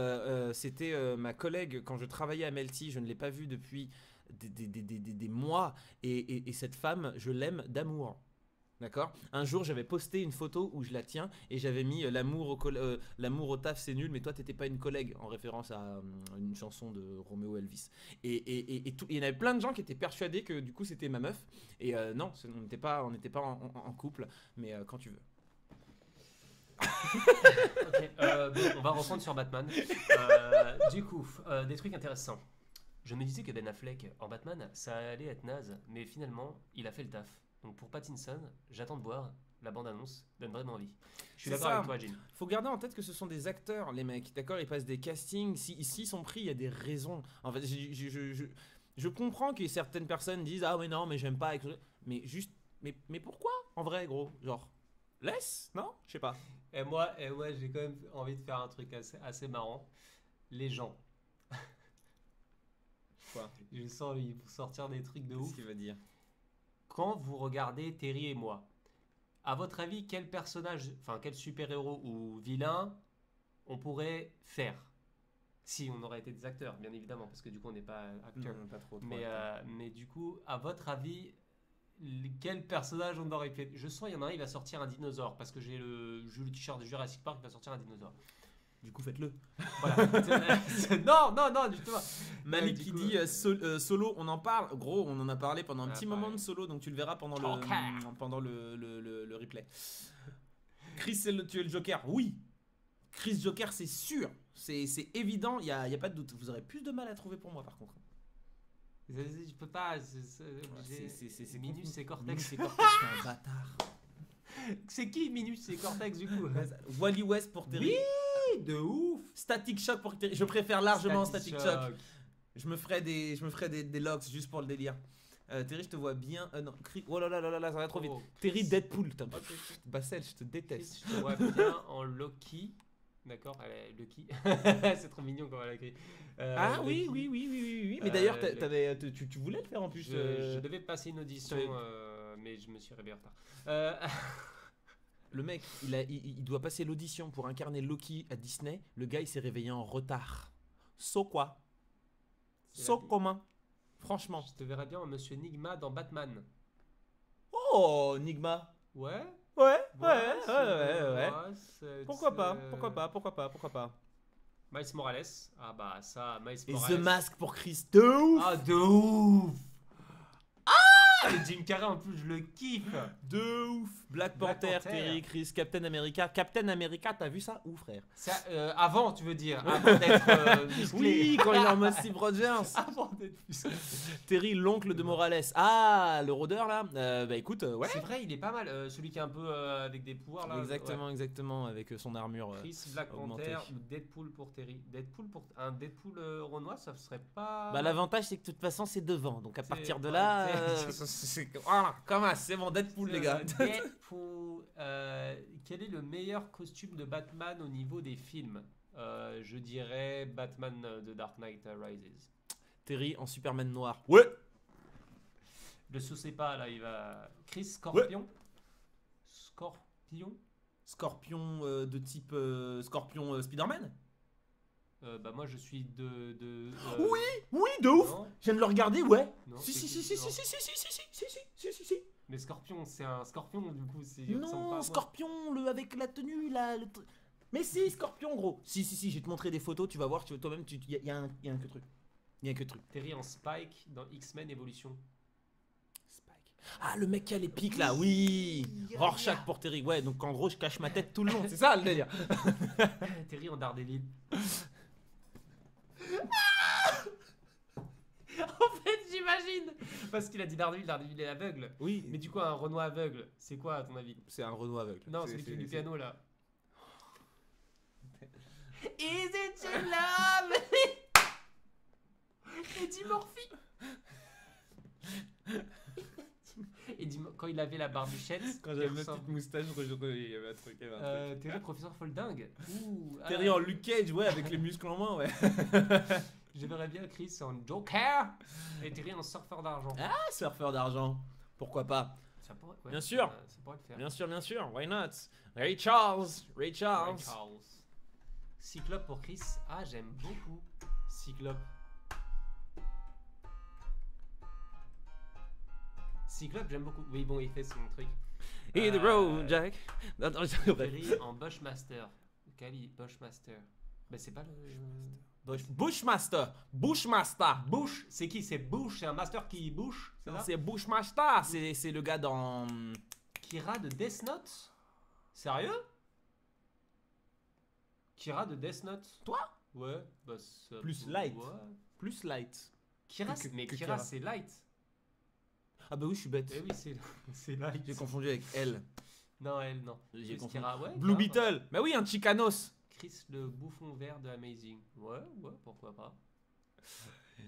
Speaker 1: c'était ma collègue quand je travaillais à Melty. Je ne l'ai pas vue depuis des mois. Et cette femme, je l'aime d'amour. D'accord. Un jour, j'avais posté une photo où je la tiens et j'avais mis l'amour au taf, c'est nul, mais toi, t'étais pas une collègue, en référence à une chanson de Roméo Elvis. Et il y en avait plein de gens qui étaient persuadés que du coup, c'était ma meuf. Et non, on n'était pas en couple, mais quand tu veux.
Speaker 2: Ok, bon, on va reprendre sur Batman. Du coup, des trucs intéressants. Je me disais que Ben Affleck en Batman, ça allait être naze, mais finalement, il a fait le taf. Donc pour Pattinson, j'attends de voir. La bande-annonce donne vraiment envie. Je suis d'accord avec toi, Jim.
Speaker 1: Faut garder en tête que ce sont des acteurs, les mecs. D'accord, ils passent des castings. S'ils sont pris, il y a des raisons. En fait, je comprends que certaines personnes disent ah mais non, mais j'aime pas. Mais juste, mais pourquoi en vrai, gros, genre laisse, non, je sais pas.
Speaker 2: Et moi, j'ai quand même envie de faire un truc assez marrant. Les gens.
Speaker 1: Quoi?
Speaker 2: Je sens lui pour sortir des trucs de ouf.
Speaker 1: Qu'est-ce qu'il va dire?
Speaker 2: Quand vous regardez Terry et moi, à votre avis, quel personnage, enfin quel super-héros ou vilain on pourrait faire si on aurait été des acteurs, bien évidemment, parce que du coup on n'est pas acteurs.
Speaker 1: Pas trop.
Speaker 2: Mais du coup, à votre avis, quel personnage on aurait fait? Je sens il y en a un, il va sortir un dinosaure parce que j'ai le t-shirt de Jurassic Park, il va sortir un dinosaure.
Speaker 1: Du coup, faites-le.
Speaker 2: Voilà. Non, justement.
Speaker 1: Malik
Speaker 2: du
Speaker 1: qui
Speaker 2: coup,
Speaker 1: dit solo, on en parle. Gros, on en a parlé pendant un petit moment
Speaker 2: pareil.
Speaker 1: de solo, donc tu le verras pendant le replay. Chris, tu es le Joker. Oui. Chris Joker, c'est sûr. C'est évident, il y a pas de doute. Vous aurez plus de mal à trouver pour moi, par contre.
Speaker 2: Je peux pas.
Speaker 1: C'est
Speaker 2: Minus, c'est
Speaker 1: Minus,
Speaker 2: Cortex.
Speaker 1: c'est Cortex, c'est un bâtard.
Speaker 2: C'est qui Minus, c'est Cortex du coup?
Speaker 1: Wally West pour Terry.
Speaker 2: Oui, de ouf.
Speaker 1: Static Shock pour Terry. Je préfère largement Static Shock. Je me ferai des locks juste pour le délire. Terry, je te vois bien. Non, oh là là là là, ça va trop vite. Terry Deadpool. Bassel, je te déteste.
Speaker 2: Je te vois bien en Loki. D'accord, Loki. C'est trop mignon quand elle a écrit.
Speaker 1: Ah oui,
Speaker 2: Loki.
Speaker 1: oui. Mais d'ailleurs, tu voulais le faire en plus.
Speaker 2: Je devais passer une audition, mais je me suis réveillé en retard.
Speaker 1: Le mec, il doit passer l'audition pour incarner Loki à Disney. Le gars, il s'est réveillé en retard. So quoi? So comment? Franchement.
Speaker 2: Je te verrais bien en Monsieur Enigma dans Batman.
Speaker 1: Oh, Nigma.
Speaker 2: Ouais.
Speaker 1: Ouais.
Speaker 2: C'est-
Speaker 1: Pourquoi pas.
Speaker 2: Miles Morales. Ah bah ça, Miles
Speaker 1: Et
Speaker 2: Morales.
Speaker 1: The Mask pour Chris. De ouf.
Speaker 2: Ah de ouf. Et Jim Carrey en plus je le kiffe.
Speaker 1: De ouf. Black
Speaker 2: Black
Speaker 1: Panther,
Speaker 2: Panther.
Speaker 1: Terry, Chris, Captain America. Captain America, t'as vu ça? Où, frère?
Speaker 2: Ça, avant tu veux dire, avant d'être musclé.
Speaker 1: Oui, quand il est en mode Steve Rogers.
Speaker 2: Avant d'être musclé.
Speaker 1: Terry, l'oncle de Morales. Ah, le rôdeur là. Bah écoute, ouais.
Speaker 2: C'est vrai, il est pas mal. Celui qui est un peu avec des pouvoirs là.
Speaker 1: Exactement, avec son armure.
Speaker 2: Chris, Black
Speaker 1: augmenté.
Speaker 2: Panther ou Deadpool pour Terry. Un Deadpool Renoir, ça serait pas.
Speaker 1: Bah l'avantage c'est que de toute façon c'est devant, donc à
Speaker 2: C'est-
Speaker 1: partir de
Speaker 2: ouais,
Speaker 1: là,
Speaker 2: c'est-
Speaker 1: voilà, comment c'est bon Deadpool les gars.
Speaker 2: Deadpool. Quel est le meilleur costume de Batman au niveau des films? Je dirais Batman de Dark Knight Rises.
Speaker 1: Terry en Superman noir. Ouais.
Speaker 2: Le saucez pas là, il va. Chris Scorpion. Scorpion.
Speaker 1: Scorpion de type Scorpion Spider-Man.
Speaker 2: Bah moi je suis
Speaker 1: Oui, de ouf.
Speaker 2: Non,
Speaker 1: Je viens de le regarder, ouais.
Speaker 2: non,
Speaker 1: Si.
Speaker 2: Mais Scorpion, c'est un scorpion du coup. Il ressemble pas à
Speaker 1: Non,
Speaker 2: moi.
Speaker 1: Scorpion avec la tenue là. Mais si, Scorpion gros. Si, je vais te montrer des photos, tu vas voir, toi-même, il y a un que truc. Il y a un que truc.
Speaker 2: Terry en Spike dans X-Men Evolution.
Speaker 1: Spike. Ah, le mec qui a les pics là, oui. Rorschach pour Terry, ouais, donc en gros, je cache ma tête tout le long, c'est ça le délire.
Speaker 2: Terry en Daredevil. En fait, j'imagine. Parce qu'il a dit Daredevil est aveugle.
Speaker 1: Oui,
Speaker 2: Mais du coup, un Renoir aveugle, c'est quoi à ton avis?
Speaker 1: c'est un Renault aveugle.
Speaker 2: Non,
Speaker 1: C'est-
Speaker 2: celui qui
Speaker 1: c'est-
Speaker 2: joue du
Speaker 1: c'est-
Speaker 2: piano là. Is it your love? Eddie Murphy. Quand il avait la barbichette.
Speaker 1: Quand
Speaker 2: il
Speaker 1: j'avais ma
Speaker 2: ressemble-
Speaker 1: petite moustache, il y avait un truc.
Speaker 2: Terry, professeur Folding. Ouh,
Speaker 1: Terry en Luke Cage, ouais, avec les muscles en moins, ouais.
Speaker 2: Je verrais bien Chris en Joker et Terry en surfeur d'argent.
Speaker 1: Ah, surfeur d'argent, pourquoi pas?
Speaker 2: Ça pourrait, ouais,
Speaker 1: Bien sûr.
Speaker 2: ça pourrait le faire.
Speaker 1: Bien sûr, why not? Ray Charles.
Speaker 2: Ray Charles. Cyclope pour Chris. Ah, j'aime beaucoup Cyclope. Cyclope, j'aime beaucoup. Oui, bon, il fait son truc.
Speaker 1: Hit the road, Jack. Attends,
Speaker 2: Terry en Bushmaster. Kali, Bushmaster. Ben, c'est pas le.
Speaker 1: Bushmaster.
Speaker 2: Bush, c'est qui? C'est Bush, c'est un master qui bouche. C'est ça?
Speaker 1: C'est Bushmaster, c'est le gars dans.
Speaker 2: Kira de Death Note? Sérieux? Kira de Death Note?
Speaker 1: Toi?
Speaker 2: Ouais, bah ça
Speaker 1: Plus
Speaker 2: peut-
Speaker 1: light.
Speaker 2: Ouais.
Speaker 1: Plus light.
Speaker 2: Kira, mais
Speaker 1: que
Speaker 2: Kira,
Speaker 1: Kira.
Speaker 2: c'est light.
Speaker 1: Ah bah oui, je suis bête.
Speaker 2: Eh oui, c'est light.
Speaker 1: J'ai confondu avec elle.
Speaker 2: Non, elle, non.
Speaker 1: J'ai
Speaker 2: Plus
Speaker 1: confondu.
Speaker 2: Kira, ouais.
Speaker 1: Blue
Speaker 2: Kira,
Speaker 1: Beetle. Bah oui, un Chicanos.
Speaker 2: Chris, le bouffon vert de Amazing. Ouais, pourquoi pas.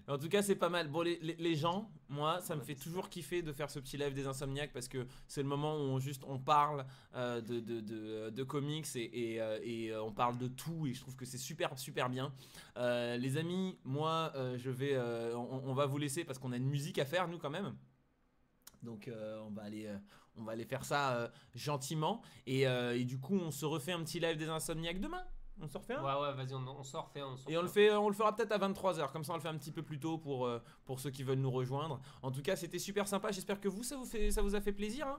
Speaker 1: En tout cas, c'est pas mal. Bon, les gens, moi, ça me fait toujours kiffer de faire ce petit live des Insomniacs parce que c'est le moment où on parle de comics et on parle de tout et je trouve que c'est super bien. Les amis, moi, on va vous laisser parce qu'on a une musique à faire, nous, quand même. Donc, on va aller faire ça gentiment et du coup, on se refait un petit live des Insomniacs demain. On se refait un?
Speaker 2: Ouais, vas-y, on sort, refait un.
Speaker 1: Et on le fera peut-être à 23h, comme ça on le fait un petit peu plus tôt pour ceux qui veulent nous rejoindre. En tout cas, c'était super sympa, j'espère que ça vous a fait plaisir. Hein.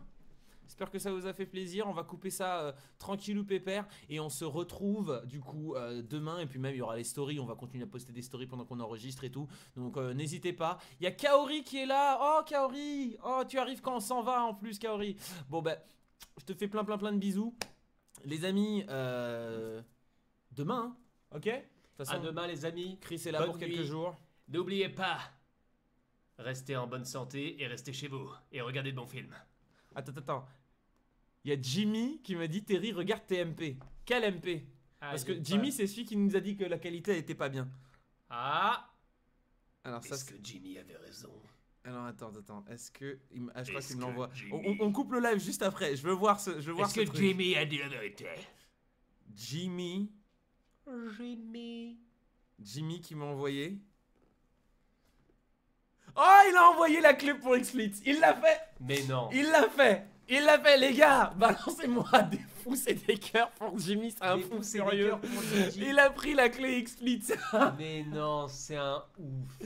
Speaker 1: J'espère que ça vous a fait plaisir. On va couper ça tranquillou pépère. Et on se retrouve du coup demain. Et puis même il y aura les stories. On va continuer à poster des stories pendant qu'on enregistre et tout. Donc n'hésitez pas. Il y a Kaori qui est là. Oh Kaori. Oh tu arrives quand on s'en va en plus Kaori. Bon ben je te fais plein de bisous. Les amis demain hein. Ok. De toute façon,
Speaker 2: À demain les amis.
Speaker 1: Chris est là
Speaker 2: Bonne
Speaker 1: pour quelques
Speaker 2: nuit.
Speaker 1: jours.
Speaker 2: N'oubliez pas, restez en bonne santé et restez chez vous. Et regardez de bons films.
Speaker 1: Attends. Il y a Jimmy qui m'a dit Terry regarde TMP. Quel MP?
Speaker 2: Ah,
Speaker 1: Parce que
Speaker 2: j'ai
Speaker 1: Jimmy
Speaker 2: pas-
Speaker 1: c'est celui qui nous a dit que la qualité était pas bien.
Speaker 2: Ah,
Speaker 1: Alors ça
Speaker 2: est-ce
Speaker 1: c'est...
Speaker 2: que Jimmy avait raison?
Speaker 1: Alors attends. Est-ce que... je crois
Speaker 2: Est-ce
Speaker 1: qu'il me
Speaker 2: que
Speaker 1: l'envoie.
Speaker 2: Jimmy-
Speaker 1: On coupe le live juste après. Je veux voir ce
Speaker 2: Est-ce
Speaker 1: ce
Speaker 2: que
Speaker 1: truc.
Speaker 2: Jimmy a dit la vérité?
Speaker 1: Jimmy qui m'a envoyé... Oh il a envoyé la clé pour XSplit. Il l'a fait.
Speaker 2: Mais non.
Speaker 1: Il l'a fait. Les gars. Balancez-moi des pouces et des cœurs pour Jimmy. C'est un
Speaker 2: Des
Speaker 1: fou
Speaker 2: pouces et des
Speaker 1: furieux.
Speaker 2: cœurs pour Gigi.
Speaker 1: Il a pris la clé XSplit.
Speaker 2: Mais non, c'est un ouf.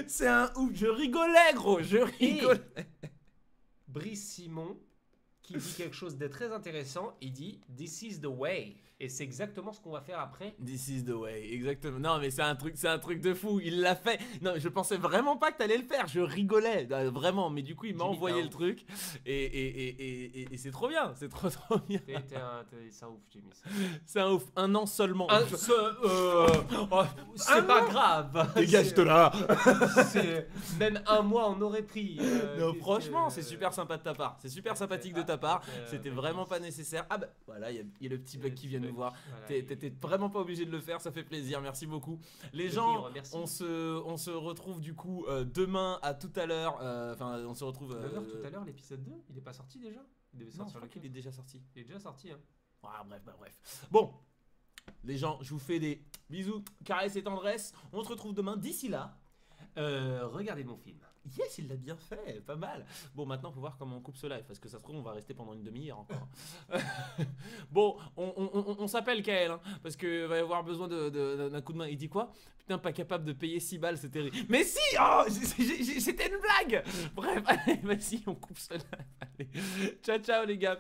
Speaker 1: C'est un ouf, je rigolais gros, je rigolais.
Speaker 2: Brice Simon qui dit quelque chose de très intéressant. Il dit "This is the way". Et c'est exactement ce qu'on va faire après.
Speaker 1: This is the way, exactement. Non mais c'est un truc de fou, il l'a fait. Non je pensais vraiment pas que t'allais le faire, je rigolais, vraiment. Mais du coup il m'a
Speaker 2: Jimmy,
Speaker 1: envoyé
Speaker 2: t'es un
Speaker 1: le
Speaker 2: ouf.
Speaker 1: truc et c'est trop bien, c'est trop bien.
Speaker 2: C'est un ouf, Jimmy.
Speaker 1: C'est un ouf, un an seulement.
Speaker 2: Oh, c'est pas grave.
Speaker 1: Dégage-toi là.
Speaker 2: Même un mois on aurait pris.
Speaker 1: Non,
Speaker 2: qu'est-ce
Speaker 1: franchement,
Speaker 2: que-
Speaker 1: c'est super sympa de ta part. C'est super sympathique de ta part. C'était vraiment pas nécessaire. Ah bah voilà, il y a le petit bug qui vient nous voir.
Speaker 2: Voilà,
Speaker 1: T'étais vraiment pas obligé de le faire, ça fait plaisir, merci beaucoup. Les
Speaker 2: je
Speaker 1: gens,
Speaker 2: dis, merci.
Speaker 1: on se retrouve du coup demain à tout à l'heure. Enfin, on se retrouve.
Speaker 2: 9h tout à l'heure, l'épisode 2, il est pas sorti déjà? Il devait
Speaker 1: Non, je
Speaker 2: sortir
Speaker 1: crois
Speaker 2: le
Speaker 1: qu'il
Speaker 2: 15.
Speaker 1: est déjà sorti.
Speaker 2: Il est déjà sorti, hein.
Speaker 1: Ah, bref. Bon, les gens, je vous fais des bisous, caresses et tendresses. On se retrouve demain. D'ici là.
Speaker 2: Regardez mon film.
Speaker 1: Yes, il l'a bien fait, pas mal. Bon, maintenant, faut voir comment on coupe ce live, parce que ça se trouve, on va rester pendant une demi-heure encore. Bon, on s'appelle Kael, hein, parce que va y avoir besoin d'un coup de main. Il dit quoi? Putain, pas capable de payer 6 balles, c'est terrible. Mais si, oh, c'était une blague. Bref, allez, vas-y, on coupe ce live. Allez. Ciao, les gars.